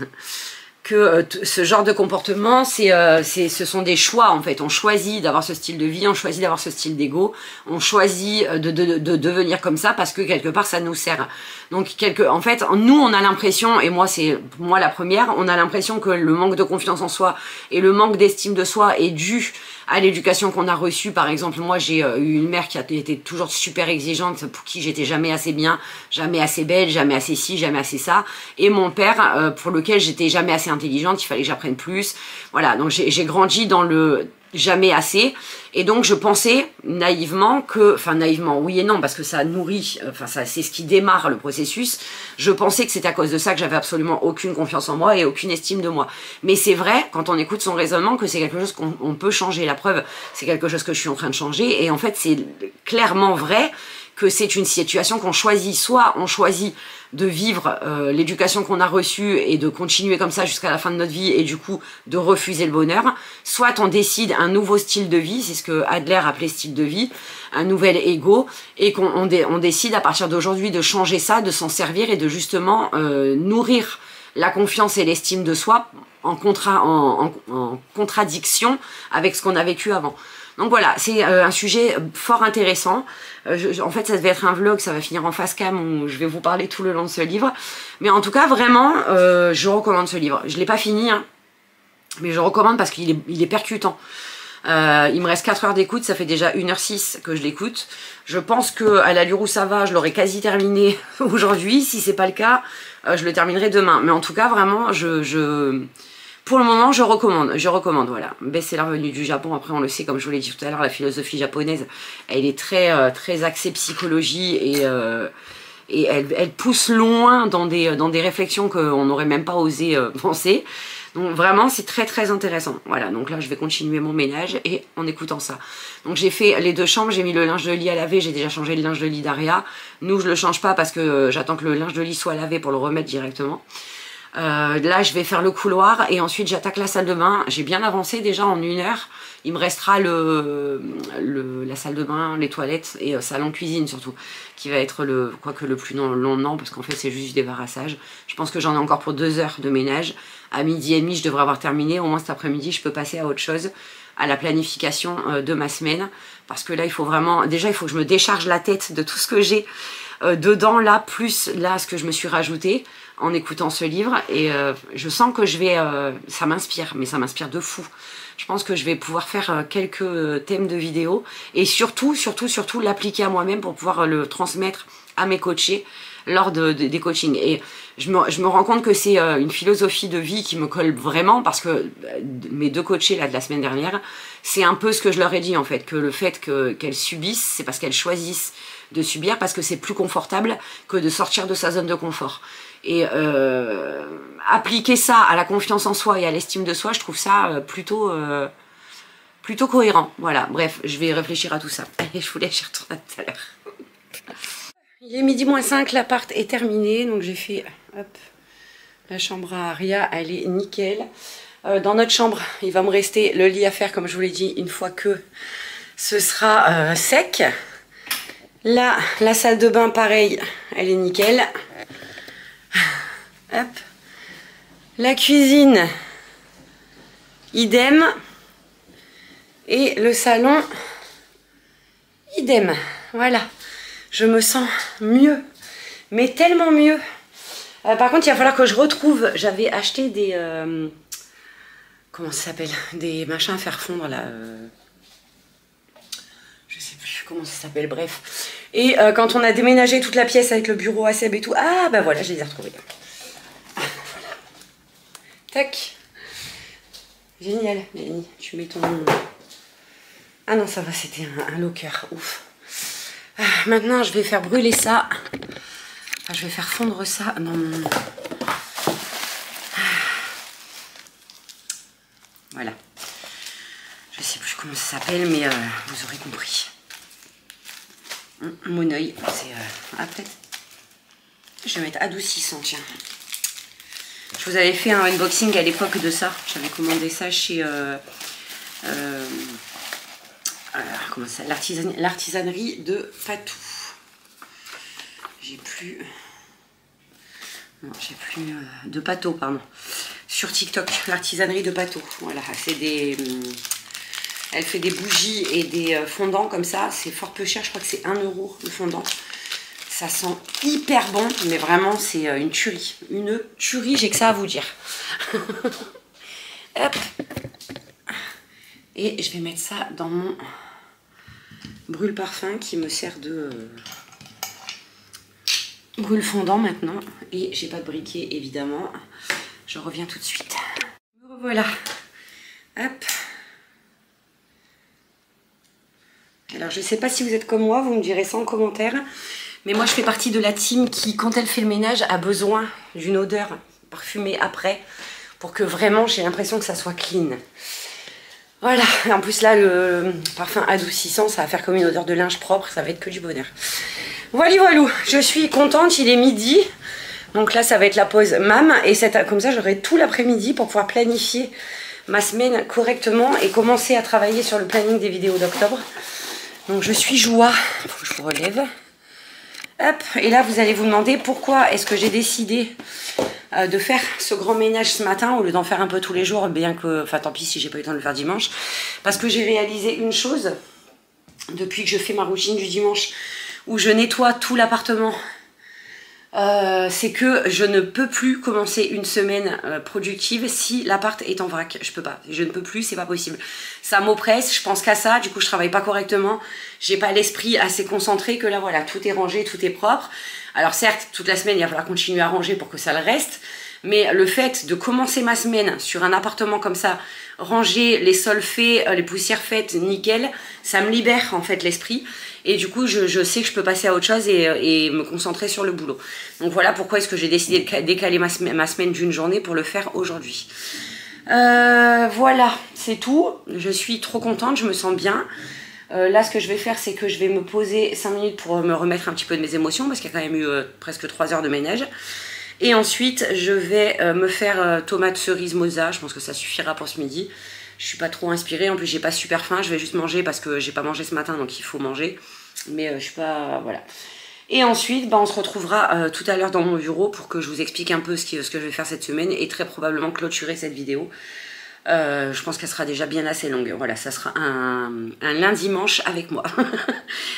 que ce genre de comportement, ce sont des choix en fait. On choisit d'avoir ce style de vie, on choisit d'avoir ce style d'ego, on choisit de devenir comme ça parce que quelque part ça nous sert. Donc en fait, nous on a l'impression, et moi c'est moi la première, on a l'impression que le manque de confiance en soi et le manque d'estime de soi est dû à l'éducation qu'on a reçue. Par exemple, moi j'ai eu une mère qui a été toujours super exigeante, pour qui j'étais jamais assez bien, jamais assez belle, jamais assez ci, jamais assez ça, et mon père pour lequel j'étais jamais assez intelligente, il fallait que j'apprenne plus. Voilà, donc j'ai grandi dans le jamais assez, et donc je pensais naïvement que, enfin naïvement oui et non parce que ça nourrit, enfin ça c'est ce qui démarre le processus, je pensais que c'était à cause de ça que j'avais absolument aucune confiance en moi et aucune estime de moi. Mais c'est vrai quand on écoute son raisonnement que c'est quelque chose qu'on peut changer. La preuve, c'est quelque chose que je suis en train de changer, et en fait c'est clairement vrai que c'est une situation qu'on choisit. Soit on choisit de vivre l'éducation qu'on a reçue et de continuer comme ça jusqu'à la fin de notre vie et du coup de refuser le bonheur, soit on décide un nouveau style de vie, c'est ce que Adler appelait style de vie, un nouvel ego, et qu'on décide à partir d'aujourd'hui de changer ça, de s'en servir et de justement nourrir la confiance et l'estime de soi en contradiction avec ce qu'on a vécu avant. Donc voilà, c'est un sujet fort intéressant. En fait, ça devait être un vlog, ça va finir en face cam où je vais vous parler tout le long de ce livre. Mais en tout cas, vraiment, je recommande ce livre. Je ne l'ai pas fini, hein, mais je recommande parce qu'il est percutant. Il me reste 4 heures d'écoute, ça fait déjà 1h06 que je l'écoute. Je pense qu'à l'allure où ça va, je l'aurai quasi terminé aujourd'hui. Si c'est pas le cas, je le terminerai demain. Mais en tout cas, vraiment, pour le moment, je recommande, voilà. Best-seller venu du Japon, après on le sait, comme je vous l'ai dit tout à l'heure, la philosophie japonaise, elle est très axée psychologie et elle pousse loin dans des réflexions qu'on n'aurait même pas osé penser. Donc vraiment, c'est très intéressant. Voilà, donc là, je vais continuer mon ménage et en écoutant ça. Donc j'ai fait les 2 chambres, j'ai mis le linge de lit à laver, j'ai déjà changé le linge de lit d'Aria. Nous, je le change pas parce que j'attends que le linge de lit soit lavé pour le remettre directement. Là, je vais faire le couloir et ensuite j'attaque la salle de bain. J'ai bien avancé déjà en 1 heure. Il me restera la salle de bain, les toilettes et salon cuisine surtout, qui va être le plus long, non, parce qu'en fait c'est juste du débarrassage. Je pense que j'en ai encore pour 2 heures de ménage. À 12h30, je devrais avoir terminé. Au moins cet après-midi, je peux passer à autre chose, à la planification de ma semaine. Parce que là, il faut vraiment... Déjà, il faut que je me décharge la tête de tout ce que j'ai dedans, là, plus là, ce que je me suis rajouté en écoutant ce livre. Et je sens que je vais... ça m'inspire, mais ça m'inspire de fou. Je pense que je vais pouvoir faire quelques thèmes de vidéos et surtout l'appliquer à moi-même pour pouvoir le transmettre à mes coachés lors des coachings. Et je me rends compte que c'est une philosophie de vie qui me colle vraiment parce que mes 2 coachés là, de la semaine dernière, c'est un peu ce que je leur ai dit en fait, que le fait qu'elles subissent, c'est parce qu'elles choisissent de subir, parce que c'est plus confortable que de sortir de sa zone de confort. Et appliquer ça à la confiance en soi et à l'estime de soi, je trouve ça plutôt cohérent. Voilà, bref, je vais réfléchir à tout ça. Et je vous laisse, j'y retourne tout à l'heure. Il est 12h moins 5, l'appart est terminé. Donc j'ai fait, hop, la chambre à Aria, elle est nickel. Dans notre chambre, il va me rester le lit à faire, comme je vous l'ai dit, une fois que ce sera sec. Là, la salle de bain, pareil, elle est nickel. Hop. La cuisine, idem. Et le salon, idem. Voilà. Je me sens mieux. Mais tellement mieux. Par contre, il va falloir que je retrouve... J'avais acheté des... comment ça s'appelle? Des machins à faire fondre, là. Je sais plus comment ça s'appelle, bref. Et quand on a déménagé toute la pièce avec le bureau à Seb et tout... Ah, bah voilà, je les ai retrouvés. Tac. Génial, Mélanie. Tu mets ton... Ah non, ça va, c'était un locker. Ouf. Maintenant, je vais faire brûler ça. Enfin, je vais faire fondre ça dans mon... Voilà. Je sais plus comment ça s'appelle, mais vous aurez compris. Mon oeil, c'est... Ah, peut-être... Je vais mettre adoucissant, tiens. Je vous avais fait un unboxing à l'époque de ça. J'avais commandé ça chez... comment ça, l'artisanerie de Patou. J'ai plus... Non, j'ai plus... de Pato, pardon. Sur TikTok, l'artisanerie de Pato. Voilà, c'est des... Elle fait des bougies et des fondants comme ça. C'est fort peu cher, je crois que c'est 1 € le fondant. Ça sent hyper bon, mais vraiment, c'est une tuerie. Une tuerie, j'ai que ça à vous dire. Hop. Et je vais mettre ça dans mon brûle parfum qui me sert de brûle fondant maintenant. Et j'ai pas de briquet, évidemment. Je reviens tout de suite. Voilà. Hop. Alors, je sais pas si vous êtes comme moi, vous me direz ça en commentaire. Mais moi, je fais partie de la team qui, quand elle fait le ménage, a besoin d'une odeur parfumée après. Pour que vraiment, j'ai l'impression que ça soit clean. Voilà. En plus, là, le parfum adoucissant, ça va faire comme une odeur de linge propre. Ça va être que du bonheur. Voilà, voilou. Je suis contente. Il est midi. Donc là, ça va être la pause mam. Et comme ça, j'aurai tout l'après-midi pour pouvoir planifier ma semaine correctement et commencer à travailler sur le planning des vidéos d'octobre. Donc, je suis joie. Il faut que je vous relève. Hop, et là vous allez vous demander pourquoi est-ce que j'ai décidé de faire ce grand ménage ce matin au lieu d'en faire un peu tous les jours, bien que, enfin tant pis si j'ai pas eu le temps de le faire dimanche, parce que j'ai réalisé une chose depuis que je fais ma routine du dimanche où je nettoie tout l'appartement. C'est que je ne peux plus commencer une semaine productive si l'appart est en vrac. Je peux pas, je ne peux plus, c'est pas possible. Ça m'oppresse, je pense qu'à ça, du coup je travaille pas correctement, j'ai pas l'esprit assez concentré que là voilà, tout est rangé, tout est propre. Alors certes, toute la semaine il va falloir continuer à ranger pour que ça le reste, mais le fait de commencer ma semaine sur un appartement comme ça, ranger, les sols faits, les poussières faites, nickel, ça me libère en fait l'esprit. Et du coup, je sais que je peux passer à autre chose et me concentrer sur le boulot. Donc voilà pourquoi est-ce que j'ai décidé de décaler ma semaine d'une journée pour le faire aujourd'hui. Voilà, c'est tout. Je suis trop contente, je me sens bien. Là, ce que je vais faire, c'est que je vais me poser 5 minutes pour me remettre un petit peu de mes émotions parce qu'il y a quand même eu presque 3 heures de ménage. Et ensuite, je vais me faire tomate cerise mozza. Je pense que ça suffira pour ce midi. Je suis pas trop inspirée. En plus, j'ai pas super faim. Je vais juste manger parce que j'ai pas mangé ce matin, donc il faut manger. Mais je suis pas... Voilà. Et ensuite, on se retrouvera tout à l'heure dans mon bureau pour que je vous explique un peu ce que je vais faire cette semaine et très probablement clôturer cette vidéo. Je pense qu'elle sera déjà bien assez longue. Voilà, ça sera un lundi manche avec moi.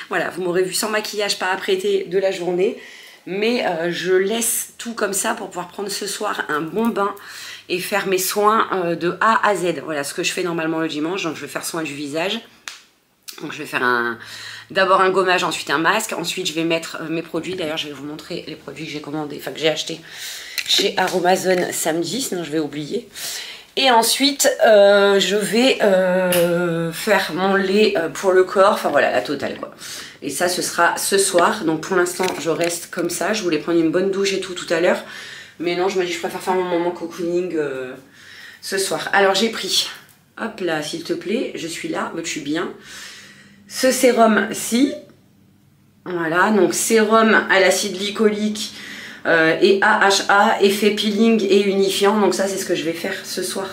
Voilà, vous m'aurez vu sans maquillage, pas apprêtée de la journée. Mais je laisse tout comme ça pour pouvoir prendre ce soir un bon bain et faire mes soins de A à Z. Voilà ce que je fais normalement le dimanche. Donc je vais faire soin du visage. Donc je vais faire d'abord un gommage, ensuite un masque. Ensuite je vais mettre mes produits. D'ailleurs je vais vous montrer les produits que j'ai commandés, enfin que j'ai achetés chez Aromazone samedi, sinon je vais oublier. Et ensuite je vais faire mon lait pour le corps. Enfin voilà, la totale quoi. Et ça, ce sera ce soir. Donc pour l'instant, je reste comme ça. Je voulais prendre une bonne douche et tout à l'heure. Mais non, je me dis, je préfère faire mon moment cocooning ce soir. Alors j'ai pris, hop là, s'il te plaît, je suis là, je suis bien. Ce sérum-ci, voilà, donc sérum à l'acide glycolique et AHA, effet peeling et unifiant. Donc ça, c'est ce que je vais faire ce soir.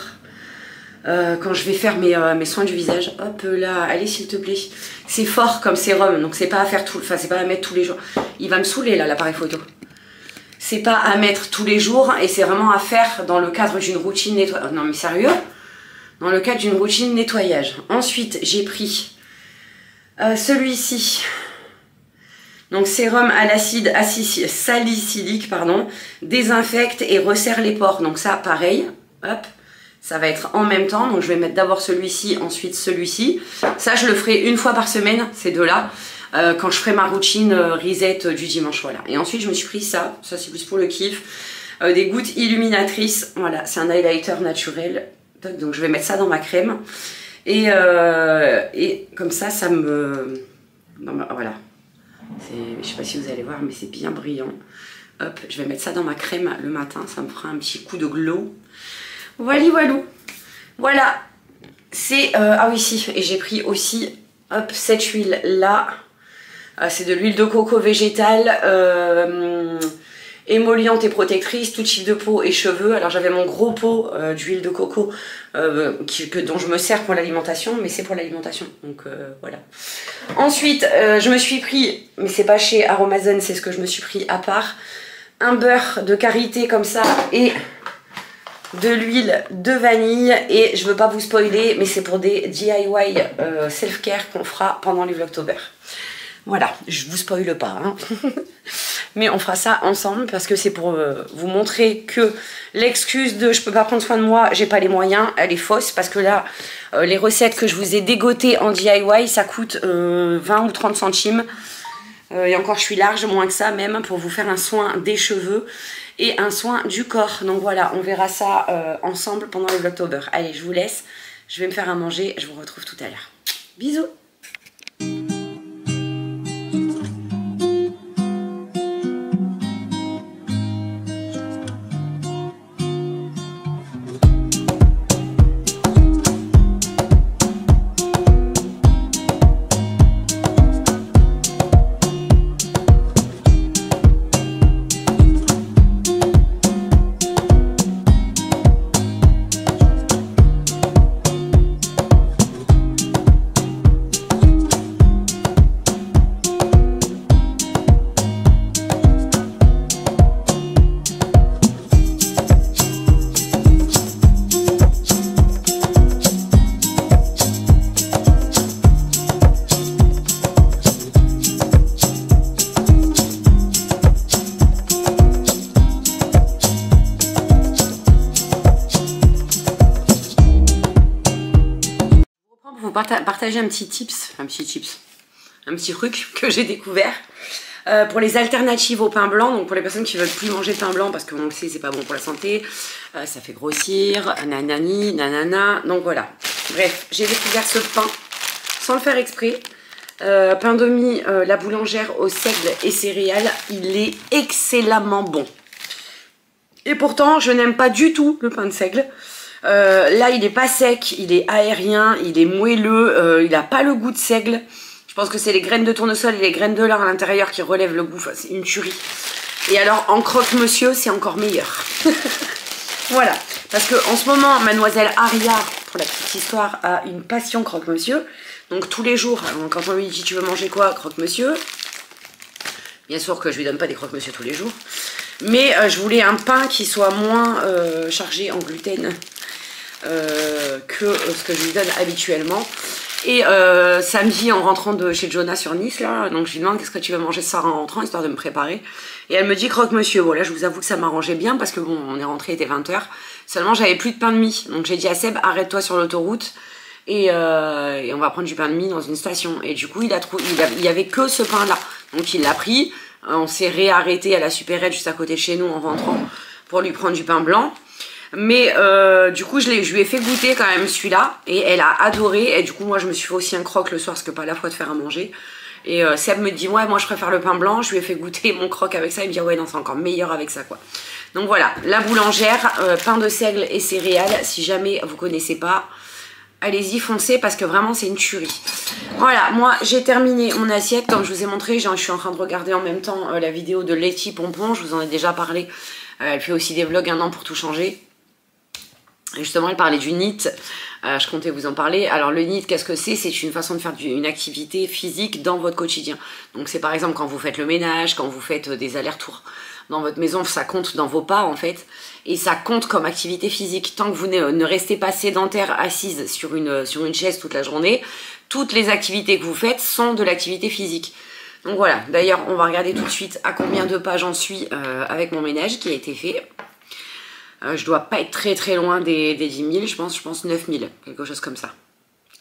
Quand je vais faire mes soins du visage. Hop là, allez s'il te plaît. C'est fort comme sérum, donc c'est pas à faire tout, enfin c'est pas à mettre tous les jours. Il va me saouler là l'appareil photo. C'est pas à mettre tous les jours et c'est vraiment à faire dans le cadre d'une routine nettoyage. Non mais sérieux, dans le cadre d'une routine nettoyage. Ensuite j'ai pris celui-ci. Donc sérum à l'acide salicylique, pardon, désinfecte et resserre les pores. Donc ça pareil, hop. Ça va être en même temps, donc je vais mettre d'abord celui-ci, ensuite celui-ci. Ça, je le ferai une fois par semaine, ces deux-là, quand je ferai ma routine reset du dimanche, voilà. Et ensuite, je me suis pris ça c'est plus pour le kiff, des gouttes illuminatrices, voilà, c'est un highlighter naturel. Donc je vais mettre ça dans ma crème. Et comme ça, ça me... Voilà. Je sais pas si vous allez voir, mais c'est bien brillant. Hop, je vais mettre ça dans ma crème le matin, ça me fera un petit coup de glow. Voilà, c'est... ah oui, si, et j'ai pris aussi, hop, cette huile-là. C'est de l'huile de coco végétale, émolliente et protectrice, tout type de peau et cheveux. Alors j'avais mon gros pot d'huile de coco dont je me sers pour l'alimentation, mais c'est pour l'alimentation, donc voilà. Ensuite, je me suis pris, mais c'est pas chez Aromazone, c'est ce que je me suis pris à part, un beurre de karité comme ça et... de l'huile de vanille et je veux pas vous spoiler mais c'est pour des DIY self-care qu'on fera pendant les Vlogtober. Voilà, je vous spoile pas hein. Mais on fera ça ensemble parce que c'est pour vous montrer que l'excuse de je peux pas prendre soin de moi, j'ai pas les moyens, elle est fausse parce que là les recettes que je vous ai dégotées en DIY ça coûte 20 ou 30 centimes et encore je suis large, moins que ça même, pour vous faire un soin des cheveux et un soin du corps. Donc voilà, on verra ça ensemble pendant les Vlogtober. Allez, je vous laisse, je vais me faire à manger, je vous retrouve tout à l'heure. Bisous. Partager un petit truc que j'ai découvert pour les alternatives au pain blanc. Donc pour les personnes qui veulent plus manger de pain blanc parce qu'on le sait c'est pas bon pour la santé, ça fait grossir, nanani, nanana. Donc voilà, bref, j'ai découvert ce pain sans le faire exprès, pain de mie, la boulangère au seigle et céréales. Il est excellemment bon et pourtant je n'aime pas du tout le pain de seigle. Là il est pas sec, il est aérien, il est moelleux, il a pas le goût de seigle. Je pense que c'est les graines de tournesol et les graines de lard à l'intérieur qui relèvent le goût, enfin, c'est une tuerie. Et alors en croque-monsieur, c'est encore meilleur. Voilà, parce que en ce moment, mademoiselle Aria, pour la petite histoire, a une passion croque-monsieur. Donc tous les jours, quand on lui dit tu veux manger quoi, croque-monsieur. Bien sûr que je lui donne pas des croque-monsieur tous les jours. Mais je voulais un pain qui soit moins chargé en gluten que ce que je lui donne habituellement. Et samedi, en rentrant de chez Jonah sur Nice, là, donc je lui demande qu'est-ce que tu veux manger ce soir en rentrant, histoire de me préparer. Et elle me dit croque-monsieur. Bon, là, je vous avoue que ça m'arrangeait bien parce que bon, on est rentré, il était 20 h. Seulement, j'avais plus de pain de mie. Donc j'ai dit à Seb, arrête-toi sur l'autoroute et on va prendre du pain de mie dans une station. Et du coup, il y avait que ce pain-là. Donc il l'a pris. On s'est réarrêté à la supérette juste à côté de chez nous en rentrant pour lui prendre du pain blanc. Mais du coup, je lui ai fait goûter quand même celui-là. Et elle a adoré. Et du coup, moi, je me suis fait aussi un croque le soir parce que pas la fois de faire à manger. Et Seb me dit, ouais, moi, je préfère le pain blanc. Je lui ai fait goûter mon croque avec ça. Il me dit, ouais, non, c'est encore meilleur avec ça, quoi. Donc voilà, la boulangère, pain de seigle et céréales. Si jamais vous connaissez pas, allez-y, foncez parce que vraiment, c'est une tuerie. Voilà, moi, j'ai terminé mon assiette. Comme je vous ai montré, je suis en train de regarder en même temps la vidéo de Letty Pompon. Je vous en ai déjà parlé. Elle fait aussi des vlogs un an pour tout changer. Et justement, elle parlait du NEAT. Je comptais vous en parler. Alors, le NEAT, qu'est-ce que c'est? C'est une façon de faire une activité physique dans votre quotidien. Donc, c'est par exemple quand vous faites le ménage, quand vous faites des allers-retours dans votre maison, ça compte dans vos pas, en fait. Et ça compte comme activité physique. Tant que vous ne restez pas sédentaire, assise sur une chaise toute la journée, toutes les activités que vous faites sont de l'activité physique. Donc voilà. D'ailleurs, on va regarder tout de suite à combien de pas j'en suis avec mon ménage qui a été fait. Je dois pas être très très loin des 10 000, je pense 9 000, quelque chose comme ça.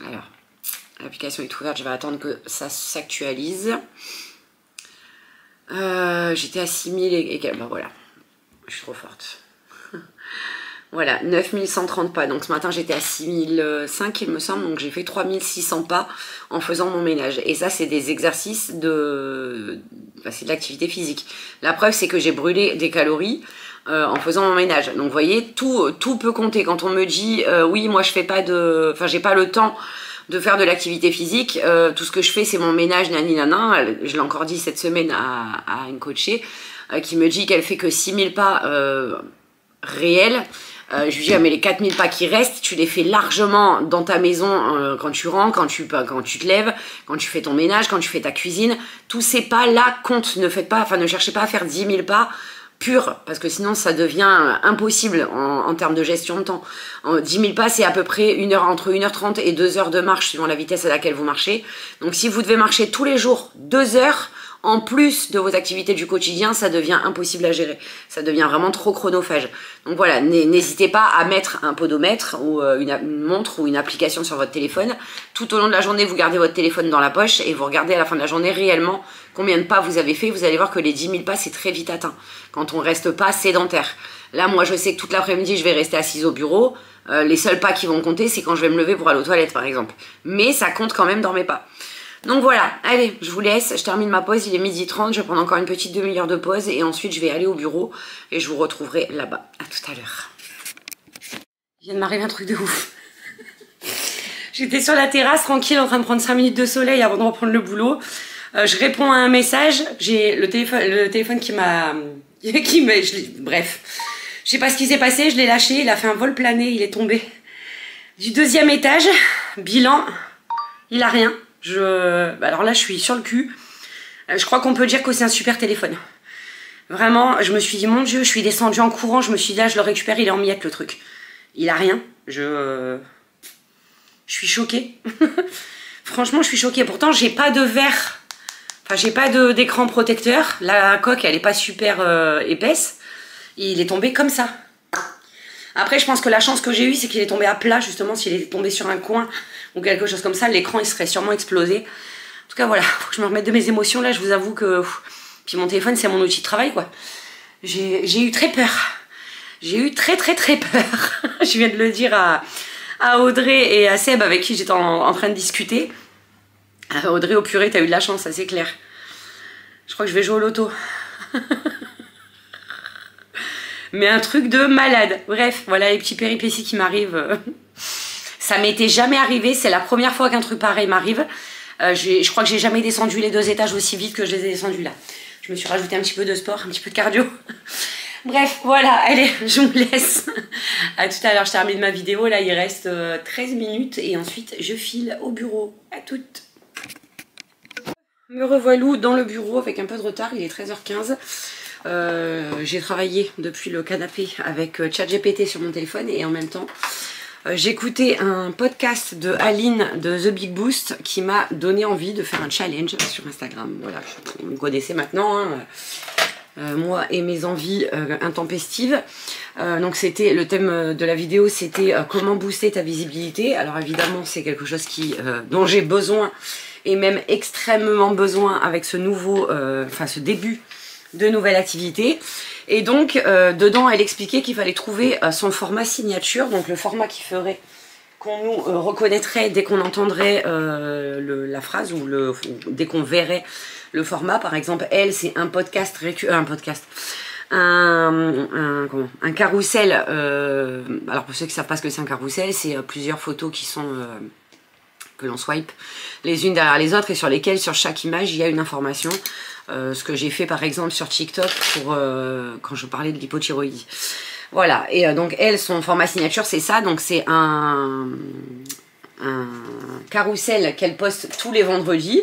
Alors, l'application est ouverte, je vais attendre que ça s'actualise. J'étais à 6 000 et ben voilà, je suis trop forte. Voilà, 9 130 pas, donc ce matin j'étais à 6 005 il me semble, donc j'ai fait 3 600 pas en faisant mon ménage. Et ça c'est des exercices c'est de l'activité physique. La preuve c'est que j'ai brûlé des calories en faisant mon ménage. Donc vous voyez, tout peut compter. Quand on me dit oui, moi je fais pas j'ai pas le temps de faire de l'activité physique, tout ce que je fais c'est mon ménage, nani nana. Je l'ai encore dit cette semaine à une coachée qui me dit qu'elle fait que 6 000 pas réels. Je lui dis, ah, mais les 4 000 pas qui restent, tu les fais largement dans ta maison quand tu rentres, quand tu te lèves, quand tu fais ton ménage, quand tu fais ta cuisine. Tous ces pas-là comptent. Ne cherchez pas à faire 10 000 pas pur, parce que sinon ça devient impossible en termes de gestion de temps. 10 000 pas, c'est à peu près entre 1h30 et 2 heures de marche, suivant la vitesse à laquelle vous marchez. Donc si vous devez marcher tous les jours 2 heures, en plus de vos activités du quotidien, ça devient impossible à gérer. Ça devient vraiment trop chronophage. Donc voilà, n'hésitez pas à mettre un podomètre ou une montre ou une application sur votre téléphone. Tout au long de la journée, vous gardez votre téléphone dans la poche et vous regardez à la fin de la journée réellement combien de pas vous avez fait. Vous allez voir que les 10 000 pas, c'est très vite atteint quand on reste pas sédentaire. Là, moi, je sais que toute l'après-midi, je vais rester assise au bureau. Les seuls pas qui vont compter, c'est quand je vais me lever pour aller aux toilettes, par exemple. Mais ça compte quand même dans mes pas. Donc voilà, allez, je vous laisse, je termine ma pause, il est 12h30, je vais prendre encore une petite demi-heure de pause et ensuite je vais aller au bureau et je vous retrouverai là-bas. À tout à l'heure. Il vient de m'arriver un truc de ouf. J'étais sur la terrasse, tranquille, en train de prendre 5 minutes de soleil avant de reprendre le boulot. Je réponds à un message, j'ai le téléphone qui m'a... Bref, je sais pas ce qui s'est passé, je l'ai lâché, il a fait un vol plané, il est tombé du 2e étage, bilan, il a rien. Alors là, je suis sur le cul. Je crois qu'on peut dire que c'est un super téléphone. Vraiment, je me suis dit, mon Dieu, je suis descendue en courant. Je me suis dit, là, je le récupère, il est en miettes, le truc. Il a rien. Je suis choquée. Franchement, je suis choquée. Pourtant, j'ai pas de verre. Enfin, j'ai pas d'écran protecteur. La coque, elle est pas super épaisse. Il est tombé comme ça. Après, je pense que la chance que j'ai eue, c'est qu'il est tombé à plat, justement. S'il était tombé sur un coin ou quelque chose comme ça, l'écran, il serait sûrement explosé. En tout cas, voilà, faut que je me remette de mes émotions, là. Je vous avoue que... Puis mon téléphone, c'est mon outil de travail, quoi. J'ai eu très peur. J'ai eu très peur. Je viens de le dire à Audrey et à Seb, avec qui j'étais en train de discuter. Audrey, au purée, t'as eu de la chance, ça c'est clair. Je crois que je vais jouer au loto. Mais un truc de malade. Bref, voilà les petits péripéties qui m'arrivent. Ça m'était jamais arrivé. C'est la première fois qu'un truc pareil m'arrive. Je crois que j'ai jamais descendu les 2 étages aussi vite que je les ai descendus là. Je me suis rajouté un petit peu de sport, un petit peu de cardio. Bref, voilà, allez, je vous laisse. À tout à l'heure, je termine ma vidéo. Là, il reste 13 minutes et ensuite, je file au bureau. À toutes. Me revoilà dans le bureau avec un peu de retard. Il est 13h15. J'ai travaillé depuis le canapé avec ChatGPT sur mon téléphone et en même temps, j'écoutais un podcast de Aline de The Big Boost qui m'a donné envie de faire un challenge sur Instagram. Voilà, vous me connaissez maintenant, hein. Moi et mes envies intempestives. Donc c'était le thème de la vidéo, c'était comment booster ta visibilité. Alors évidemment c'est quelque chose dont j'ai besoin et même extrêmement besoin avec ce nouveau, ce début de nouvelle activité. Et donc dedans elle expliquait qu'il fallait trouver son format signature, donc le format qui ferait qu'on nous reconnaîtrait dès qu'on entendrait la phrase ou dès qu'on verrait le format. Par exemple, elle, c'est un podcast, un carrousel. Alors pour ceux qui ne savent pas ce que c'est un carrousel, c'est plusieurs photos qui sont que l'on swipe les unes derrière les autres et sur lesquelles, sur chaque image, il y a une information. Ce que j'ai fait par exemple sur TikTok pour quand je parlais de l'hypothyroïdie. Voilà, et donc elle, son format signature, c'est ça. Donc c'est un carrousel qu'elle poste tous les vendredis.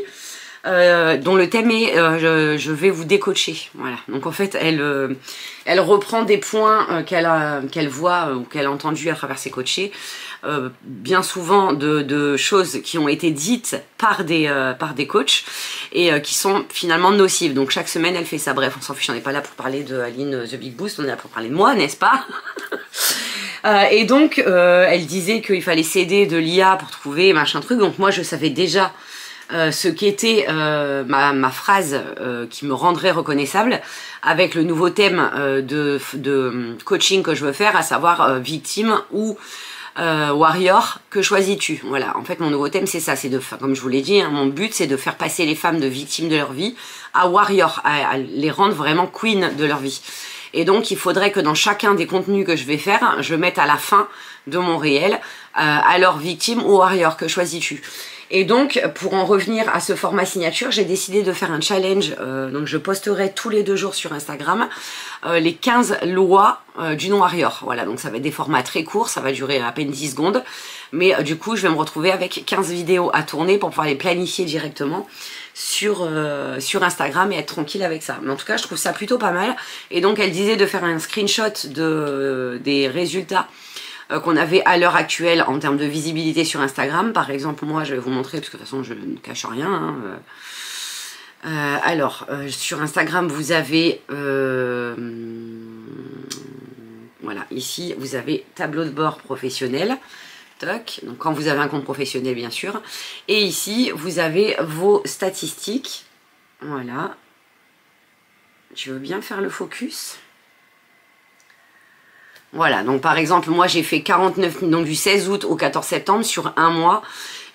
Dont le thème est je vais vous décoacher. Voilà. Donc en fait elle reprend des points qu'elle voit ou qu'elle a entendu à travers ses coachés, bien souvent de choses qui ont été dites par des coachs et qui sont finalement nocives. Donc chaque semaine elle fait ça. Bref, on s'en fiche, on n'est pas là pour parler de Aline The Big Boost, on est là pour parler de moi, n'est-ce pas? Et donc elle disait qu'il fallait s'aider de l'IA pour trouver machin truc. Donc moi je savais déjà ce qu'était ma phrase qui me rendrait reconnaissable avec le nouveau thème de coaching que je veux faire, à savoir victime ou warrior, que choisis-tu? Voilà, en fait mon nouveau thème c'est ça, c'est comme je vous l'ai dit, hein, mon but c'est de faire passer les femmes de victimes de leur vie à warrior, à les rendre vraiment queen de leur vie. Et donc il faudrait que dans chacun des contenus que je vais faire, je mette à la fin de mon réel alors victime ou warrior, que choisis-tu? Et donc, pour en revenir à ce format signature, j'ai décidé de faire un challenge. Donc, je posterai tous les 2 jours sur Instagram les 15 lois du non-warrior. Voilà, donc ça va être des formats très courts, ça va durer à peine 10 secondes. Mais du coup, je vais me retrouver avec 15 vidéos à tourner pour pouvoir les planifier directement sur Instagram et être tranquille avec ça. Mais en tout cas, je trouve ça plutôt pas mal. Et donc, elle disait de faire un screenshot des résultats qu'on avait à l'heure actuelle en termes de visibilité sur Instagram. Par exemple, moi, je vais vous montrer, parce que de toute façon, je ne cache rien. Hein. Alors, sur Instagram, vous avez... voilà, ici, vous avez tableau de bord professionnel. Toc, donc quand vous avez un compte professionnel, bien sûr. Et ici, vous avez vos statistiques. Voilà. Je veux bien faire le focus. Voilà, donc par exemple, moi j'ai fait 49, donc du 16 août au 14 septembre, sur un mois,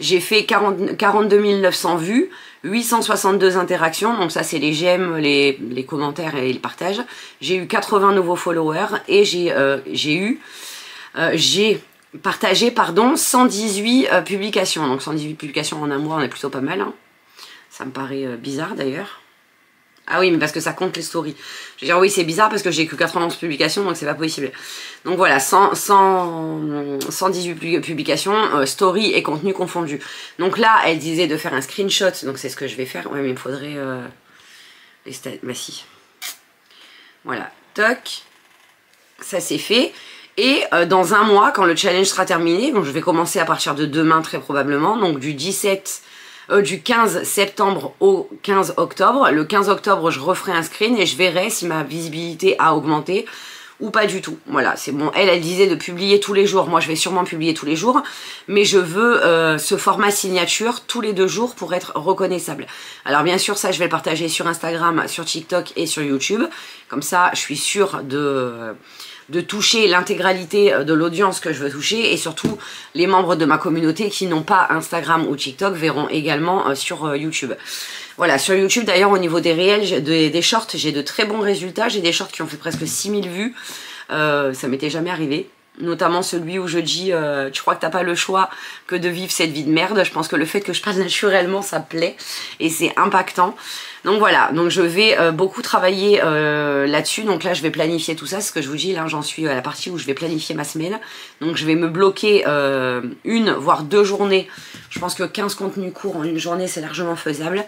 j'ai fait 42 900 vues, 862 interactions, donc ça c'est les j'aime, les commentaires et les partages. J'ai eu 80 nouveaux followers et j'ai partagé 118 publications. Donc 118 publications en un mois, on est plutôt pas mal, hein. Ça me paraît bizarre d'ailleurs. Ah oui, mais parce que ça compte les stories. Je veux dire, oui, c'est bizarre parce que j'ai que 91 publications, donc c'est pas possible. Donc voilà, 118 publications, stories et contenu confondus. Donc là, elle disait de faire un screenshot, donc c'est ce que je vais faire. Ouais, mais il me faudrait... bah si. Voilà, toc. Ça c'est fait. Et dans un mois, quand le challenge sera terminé, donc je vais commencer à partir de demain très probablement, donc du 15 septembre au 15 octobre. Le 15 octobre, je referai un screen et je verrai si ma visibilité a augmenté ou pas du tout. Voilà, c'est bon. Elle disait de publier tous les jours. Moi, je vais sûrement publier tous les jours. Mais je veux ce format signature tous les 2 jours pour être reconnaissable. Alors, bien sûr, ça, je vais le partager sur Instagram, sur TikTok et sur YouTube. Comme ça, je suis sûre de toucher l'intégralité de l'audience que je veux toucher, et surtout les membres de ma communauté qui n'ont pas Instagram ou TikTok verront également sur YouTube. Voilà, sur YouTube d'ailleurs au niveau des réels, des shorts, j'ai de très bons résultats. J'ai des shorts qui ont fait presque 6000 vues, ça m'était jamais arrivé. notamment celui où je dis tu crois que t'as pas le choix que de vivre cette vie de merde. Je pense que le fait que je parle naturellement ça plaît et c'est impactant. Donc voilà, donc je vais beaucoup travailler là-dessus. Donc là je vais planifier tout ça, ce que je vous dis, là j'en suis à la partie où je vais planifier ma semaine. Donc je vais me bloquer une voire 2 journées. Je pense que 15 contenus courts en une journée c'est largement faisable.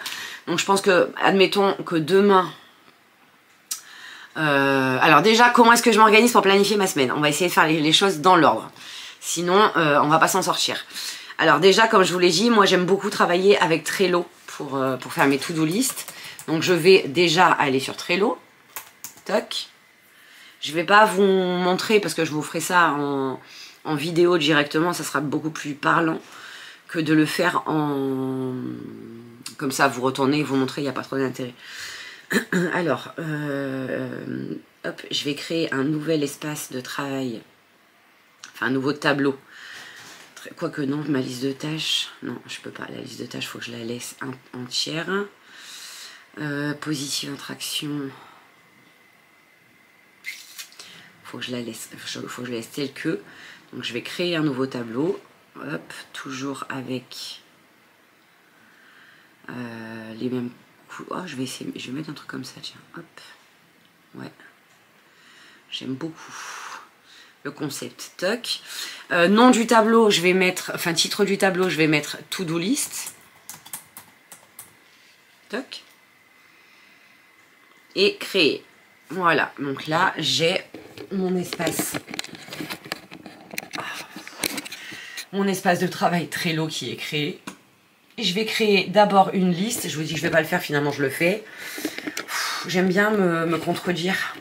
Donc je pense que, admettons que demain... alors déjà, comment est-ce que je m'organise pour planifier ma semaine? On va essayer de faire les choses dans l'ordre. Sinon, on va pas s'en sortir. Alors déjà, comme je vous l'ai dit, moi j'aime beaucoup travailler avec Trello pour faire mes to-do list. Donc je vais déjà aller sur Trello. Toc. Je vais pas vous montrer parce que je vous ferai ça en vidéo directement. Ça sera beaucoup plus parlant que de le faire en... Comme ça, vous retournez, vous montrez, il n'y a pas trop d'intérêt. Alors, hop, je vais créer un nouvel espace de travail, enfin un nouveau tableau. Quoique non, ma liste de tâches, non, je peux pas. La liste de tâches, il faut que je la laisse entière. Positive interaction, faut que je la laisse, faut que je la laisse telle que. Donc je vais créer un nouveau tableau. Hop, toujours avec les mêmes. Oh, je vais essayer, je vais mettre un truc comme ça, tiens, hop, ouais, j'aime beaucoup le concept, toc. Nom du tableau, je vais mettre, enfin titre du tableau, je vais mettre to-do list, toc, et créer, voilà, donc là, j'ai mon espace de travail Trello qui est créé. Je vais créer d'abord une liste. Je vous dis que je ne vais pas le faire, finalement je le fais. J'aime bien me contredire.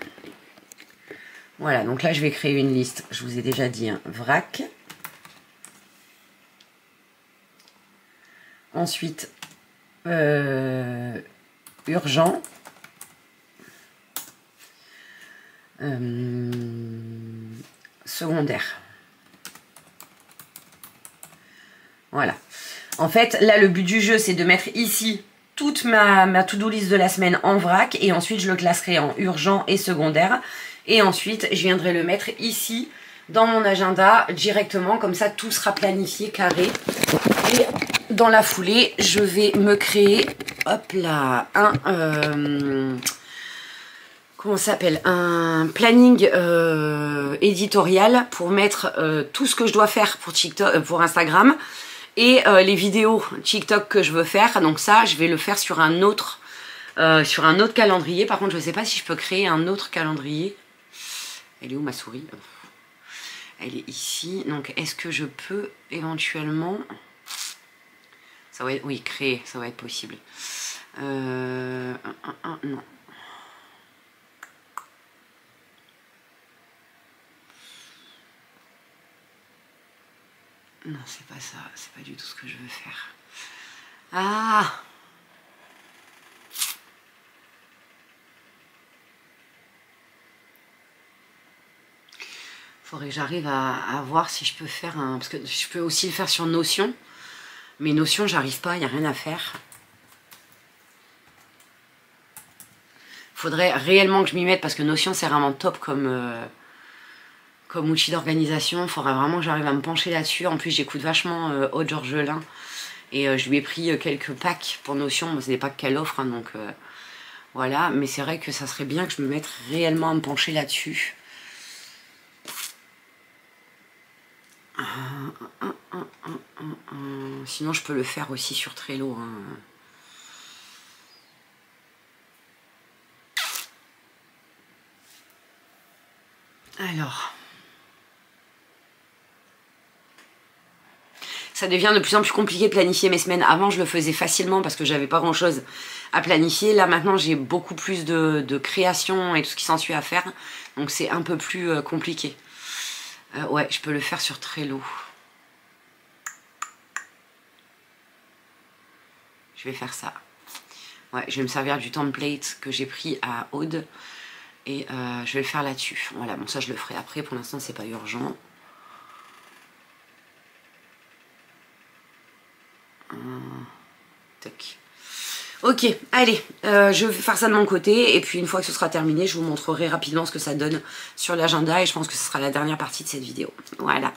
Voilà, donc là je vais créer une liste. Je vous ai déjà dit, hein, vrac. Ensuite, urgent. Secondaire. Voilà. En fait, là, le but du jeu, c'est de mettre ici toute ma to-do list de la semaine en vrac. Et ensuite, je le classerai en urgent et secondaire. Et ensuite, je viendrai le mettre ici, dans mon agenda, directement. Comme ça, tout sera planifié, carré. Et dans la foulée, je vais me créer, hop là, comment ça s'appelle, un planning éditorial pour mettre tout ce que je dois faire pour TikTok, pour Instagram. Et les vidéos TikTok que je veux faire, donc ça, je vais le faire sur un autre calendrier. Par contre, je ne sais pas si je peux créer un autre calendrier. Elle est où ma souris? Elle est ici. Donc, est-ce que je peux éventuellement... Ça va être... Oui, créer, ça va être possible. Non. Non, c'est pas ça. C'est pas du tout ce que je veux faire. Ah! Faudrait que j'arrive à voir si je peux faire un... Parce que je peux aussi le faire sur Notion. Mais Notion, j'arrive pas, il n'y a rien à faire. Faudrait réellement que je m'y mette parce que Notion, c'est vraiment top comme outil d'organisation. Il faudra vraiment que j'arrive à me pencher là-dessus. En plus, j'écoute vachement Aude Georgelin. Et je lui ai pris quelques packs pour Notion. C'est des packs qu'elle offre, hein, donc voilà. Mais c'est vrai que ça serait bien que je me mette réellement à me pencher là-dessus. Sinon, je peux le faire aussi sur Trello. Hein. Alors... Ça devient de plus en plus compliqué de planifier mes semaines. Avant, je le faisais facilement parce que j'avais pas grand chose à planifier. Là, maintenant, j'ai beaucoup plus de création et tout ce qui s'ensuit à faire. Donc, c'est un peu plus compliqué. Ouais, je peux le faire sur Trello. Je vais faire ça. Ouais, je vais me servir du template que j'ai pris à Aude. Et je vais le faire là-dessus. Voilà, bon, ça, je le ferai après. Pour l'instant, c'est pas urgent. Tac. Ok, allez, je vais faire ça de mon côté et puis une fois que ce sera terminé, je vous montrerai rapidement ce que ça donne sur l'agenda et je pense que ce sera la dernière partie de cette vidéo. Voilà.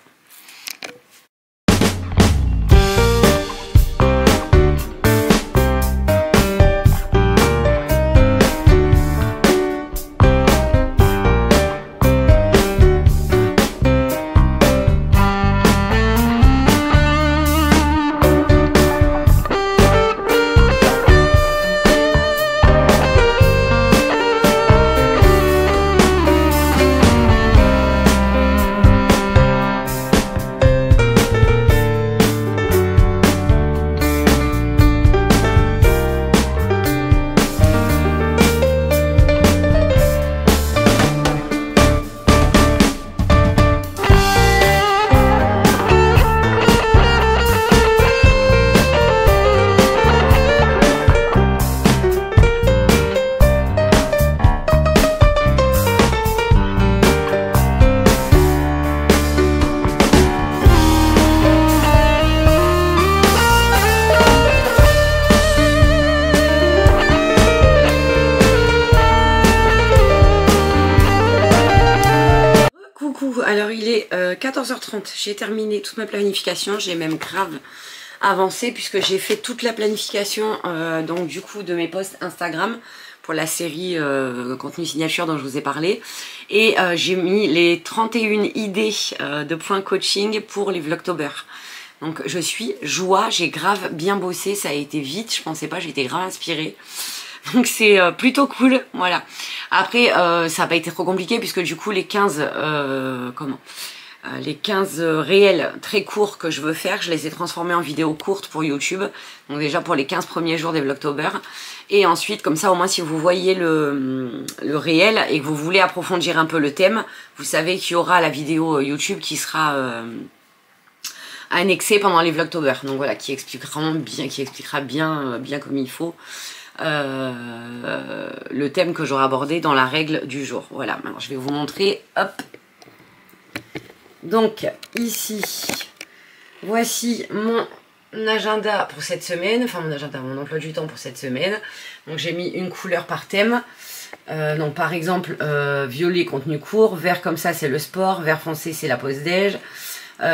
Coucou, alors il est 14h30, j'ai terminé toute ma planification, j'ai même grave avancé puisque j'ai fait toute la planification donc du coup de mes posts Instagram pour la série contenu signature dont je vous ai parlé et j'ai mis les 31 idées de points coaching pour les Vlogtober. Donc je suis joie, j'ai grave bien bossé, ça a été vite, je pensais pas, j'ai été grave inspirée. Donc c'est plutôt cool, voilà. Après, ça n'a pas été trop compliqué puisque du coup les 15 réels très courts que je veux faire, je les ai transformés en vidéos courtes pour YouTube. Donc déjà pour les 15 premiers jours des Vlogtober. Et ensuite, comme ça au moins si vous voyez le réel et que vous voulez approfondir un peu le thème, vous savez qu'il y aura la vidéo YouTube qui sera annexée pendant les Vlogtober. Donc voilà, qui expliquera bien comme il faut. Le thème que j'aurai abordé dans la règle du jour. Voilà, maintenant je vais vous montrer, hop. Donc ici, voici mon agenda pour cette semaine, enfin mon emploi du temps pour cette semaine. Donc j'ai mis une couleur par thème. Donc par exemple, violet contenu court, vert comme ça c'est le sport, vert foncé c'est la pause déj.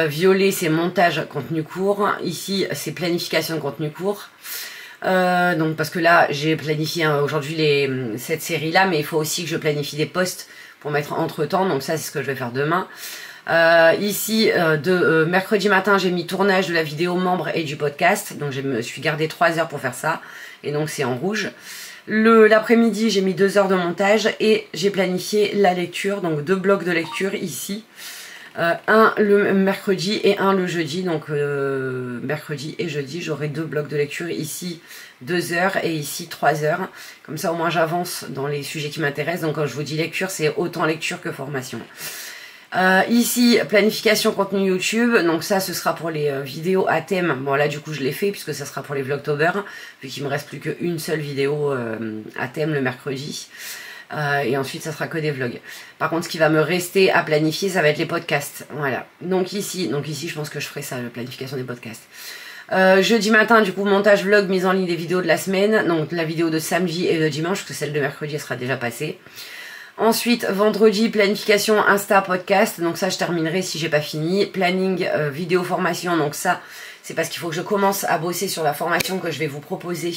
Violet c'est montage contenu court, ici c'est planification de contenu court. Donc parce que là j'ai planifié aujourd'hui cette série là, mais il faut aussi que je planifie des posts pour mettre entre temps, donc ça c'est ce que je vais faire demain. Ici mercredi matin j'ai mis tournage de la vidéo membre et du podcast, donc je me suis gardé 3 heures pour faire ça et donc c'est en rouge. L'après-midi j'ai mis 2 heures de montage et j'ai planifié la lecture, donc 2 blocs de lecture ici. Un le mercredi et un le jeudi, donc mercredi et jeudi j'aurai 2 blocs de lecture, ici 2 heures et ici 3 heures, comme ça au moins j'avance dans les sujets qui m'intéressent. Donc quand je vous dis lecture, c'est autant lecture que formation. Ici planification contenu YouTube, donc ça ce sera pour les vidéos à thème. Bon là du coup je l'ai fait puisque ça sera pour les Vlogtober, vu qu'il me reste plus qu'une seule vidéo à thème le mercredi. Et ensuite ça sera que des vlogs. Par contre ce qui va me rester à planifier, ça va être les podcasts. Voilà, donc ici je pense que je ferai ça, la planification des podcasts. Jeudi matin du coup montage vlog, mise en ligne des vidéos de la semaine, donc la vidéo de samedi et de dimanche, parce que celle de mercredi elle sera déjà passée. Ensuite vendredi planification Insta podcast, donc ça je terminerai si j'ai pas fini. Planning vidéo formation, donc ça c'est parce qu'il faut que je commence à bosser sur la formation que je vais vous proposer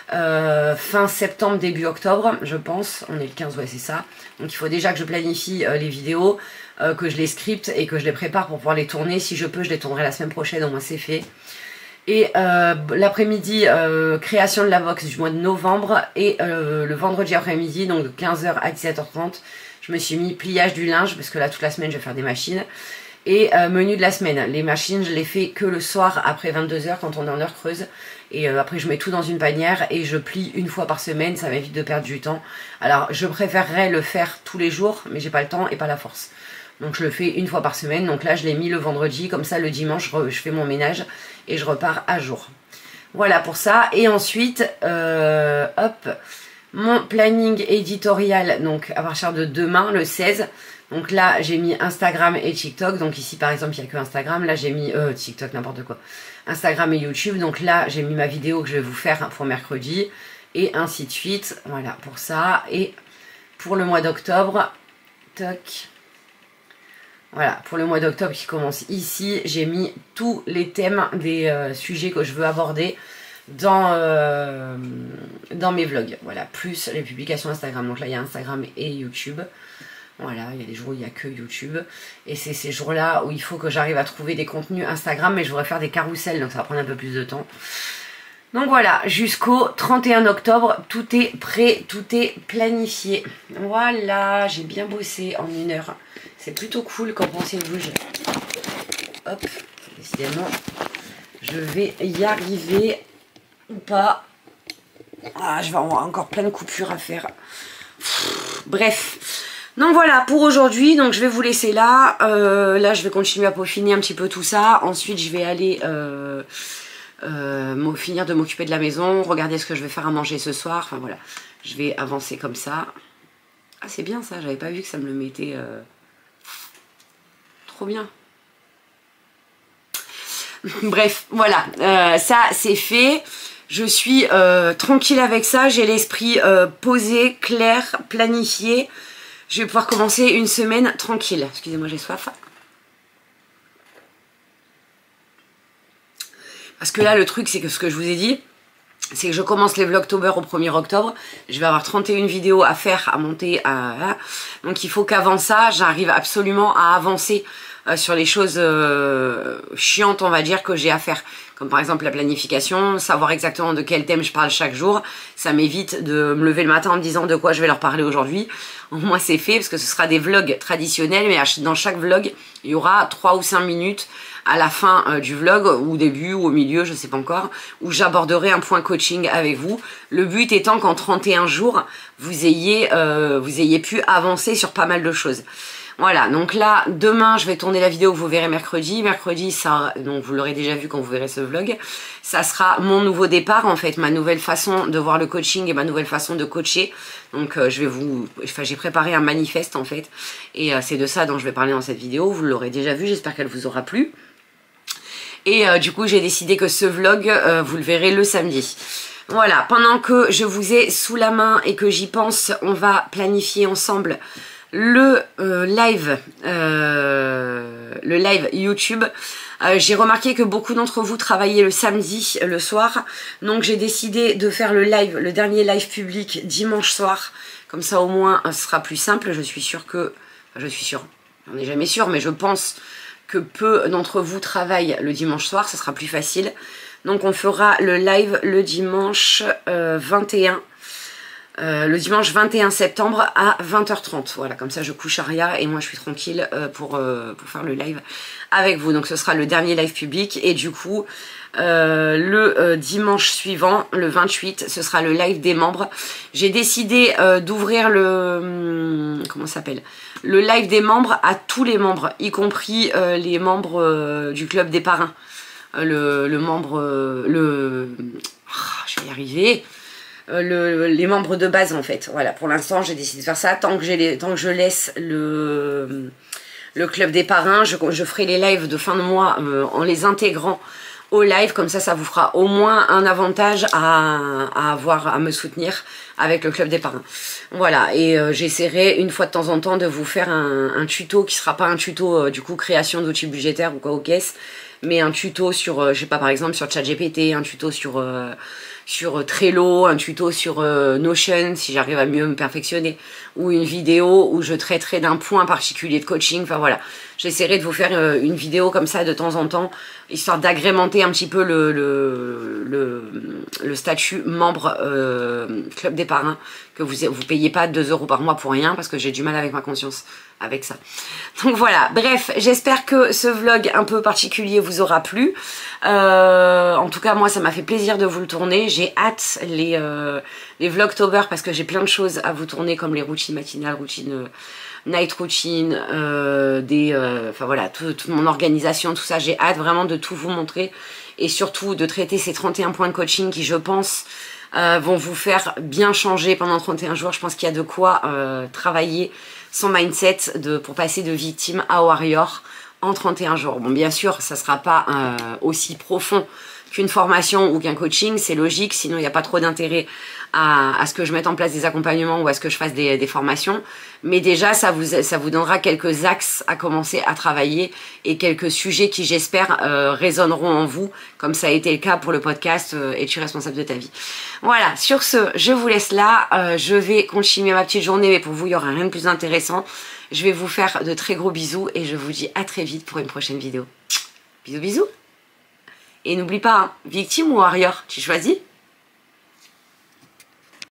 fin septembre, début octobre, je pense. On est le 15, ouais, c'est ça. Donc il faut déjà que je planifie les vidéos, que je les scripte et que je les prépare pour pouvoir les tourner. Si je peux, je les tournerai la semaine prochaine, au moins c'est fait. Et l'après-midi, création de la box du mois de novembre. Et le vendredi après-midi, donc de 15h à 17h30, je me suis mis pliage du linge, parce que là toute la semaine je vais faire des machines. Et menu de la semaine, les machines je les fais que le soir après 22h quand on est en heure creuse. Et après je mets tout dans une panière et je plie une fois par semaine, ça m'évite de perdre du temps. Alors je préférerais le faire tous les jours, mais j'ai pas le temps et pas la force. Donc je le fais une fois par semaine, donc là je l'ai mis le vendredi, comme ça le dimanche je fais mon ménage et je repars à jour. Voilà pour ça, et ensuite, hop, mon planning éditorial, donc à partir de demain, le 16. Donc là, j'ai mis Instagram et TikTok. Donc ici, par exemple, il n'y a que Instagram. Là, j'ai mis TikTok, n'importe quoi. Instagram et YouTube. Donc là, j'ai mis ma vidéo que je vais vous faire pour mercredi. Et ainsi de suite. Voilà, pour ça. Et pour le mois d'octobre, toc. Voilà, pour le mois d'octobre qui commence ici, j'ai mis tous les thèmes des sujets que je veux aborder dans mes vlogs. Voilà, plus les publications Instagram. Donc là, il y a Instagram et YouTube. Voilà, il y a des jours où il n'y a que YouTube. Et c'est ces jours-là où il faut que j'arrive à trouver des contenus Instagram. Mais je voudrais faire des carousels, donc ça va prendre un peu plus de temps. Donc voilà, jusqu'au 31 octobre, tout est prêt, tout est planifié. Voilà, j'ai bien bossé en 1 heure. C'est plutôt cool, qu'en pensez-vous? Hop, décidément, je vais y arriver ou pas. Ah, je vais avoir encore plein de coupures à faire. Bref. Donc voilà pour aujourd'hui, donc je vais vous laisser là. Là je vais continuer à peaufiner un petit peu tout ça. Ensuite je vais aller finir de m'occuper de la maison, regarder ce que je vais faire à manger ce soir. Enfin voilà, je vais avancer comme ça. Ah c'est bien ça, j'avais pas vu que ça me le mettait trop bien. Bref, voilà, ça c'est fait. Je suis tranquille avec ça, j'ai l'esprit posé, clair, planifié. Je vais pouvoir commencer une semaine tranquille. Excusez-moi, j'ai soif. Parce que là, le truc, c'est que ce que je vous ai dit, c'est que je commence les Vlogtober au 1er octobre. Je vais avoir 31 vidéos à faire, à monter. Donc il faut qu'avant ça, j'arrive absolument à avancer sur les choses chiantes, on va dire, que j'ai à faire. Comme par exemple la planification, savoir exactement de quel thème je parle chaque jour. Ça m'évite de me lever le matin en me disant de quoi je vais leur parler aujourd'hui. Au moins c'est fait, parce que ce sera des vlogs traditionnels, mais dans chaque vlog, il y aura 3 ou 5 minutes à la fin du vlog, ou au début, ou au milieu, je sais pas encore, où j'aborderai un point coaching avec vous. Le but étant qu'en 31 jours, vous ayez pu avancer sur pas mal de choses. Voilà, donc là, demain, je vais tourner la vidéo que vous verrez mercredi. Mercredi, ça, donc vous l'aurez déjà vu quand vous verrez ce vlog. Ça sera mon nouveau départ, en fait, ma nouvelle façon de voir le coaching et ma nouvelle façon de coacher. Donc, j'ai préparé un manifeste, en fait. Et c'est de ça dont je vais parler dans cette vidéo. Vous l'aurez déjà vu, j'espère qu'elle vous aura plu. Et du coup, j'ai décidé que ce vlog, vous le verrez le samedi. Voilà, pendant que je vous ai sous la main et que j'y pense, on va planifier ensemble le live YouTube. J'ai remarqué que beaucoup d'entre vous travaillaient le samedi, le soir. Donc j'ai décidé de faire le dernier live public dimanche soir. Comme ça au moins, ce sera plus simple. Je suis sûre que... Enfin, je suis sûre, on n'est jamais sûr, mais je pense que peu d'entre vous travaillent le dimanche soir. Ce sera plus facile. Donc on fera le live le dimanche 21. Le dimanche 21 septembre à 20h30. Voilà, comme ça je couche Aria et moi je suis tranquille pour faire le live avec vous. Donc ce sera le dernier live public et du coup le dimanche suivant, le 28, ce sera le live des membres. J'ai décidé d'ouvrir le... comment ça s'appelle, le live des membres à tous les membres, y compris les membres du club des parrains. Je vais y arriver. Les membres de base en fait. Voilà, pour l'instant j'ai décidé de faire ça. Tant que je laisse le club des parrains, je ferai les lives de fin de mois en les intégrant au live. Comme ça vous fera au moins un avantage à me soutenir avec le club des parrains. Voilà, et j'essaierai une fois de temps en temps de vous faire un tuto qui sera pas un tuto du coup création d'outils budgétaires ou quoi aux caisses, mais un tuto sur, je sais pas, par exemple sur ChatGPT, un tuto sur Trello, un tuto sur Notion, si j'arrive à mieux me perfectionner, ou une vidéo où je traiterai d'un point particulier de coaching. Enfin voilà, j'essaierai de vous faire une vidéo comme ça de temps en temps, histoire d'agrémenter un petit peu le statut membre club des parrains, que vous payez pas 2 € par mois pour rien, parce que j'ai du mal avec ma conscience avec ça. Donc voilà, bref, j'espère que ce vlog un peu particulier vous aura plu. En tout cas, moi, ça m'a fait plaisir de vous le tourner. J'ai hâte les Vlogtober parce que j'ai plein de choses à vous tourner, comme les routines matinales, routines night routine, enfin voilà, toute mon organisation, tout ça. J'ai hâte vraiment de tout vous montrer et surtout de traiter ces 31 points de coaching qui, je pense, vont vous faire bien changer pendant 31 jours. Je pense qu'il y a de quoi travailler son mindset pour passer de victime à warrior en 31 jours. Bon, bien sûr, ça ne sera pas aussi profond qu'une formation ou qu'un coaching, c'est logique, sinon il n'y a pas trop d'intérêt à ce que je mette en place des accompagnements ou à ce que je fasse des formations. Mais déjà, ça vous donnera quelques axes à commencer à travailler et quelques sujets qui, j'espère, résonneront en vous, comme ça a été le cas pour le podcast Es-tu responsable de ta vie? Voilà, sur ce, je vous laisse là. Je vais continuer ma petite journée, mais pour vous, il n'y aura rien de plus intéressant. Je vais vous faire de très gros bisous et je vous dis à très vite pour une prochaine vidéo. Bisous, bisous. Et n'oublie pas, hein, victime ou warrior, tu choisis?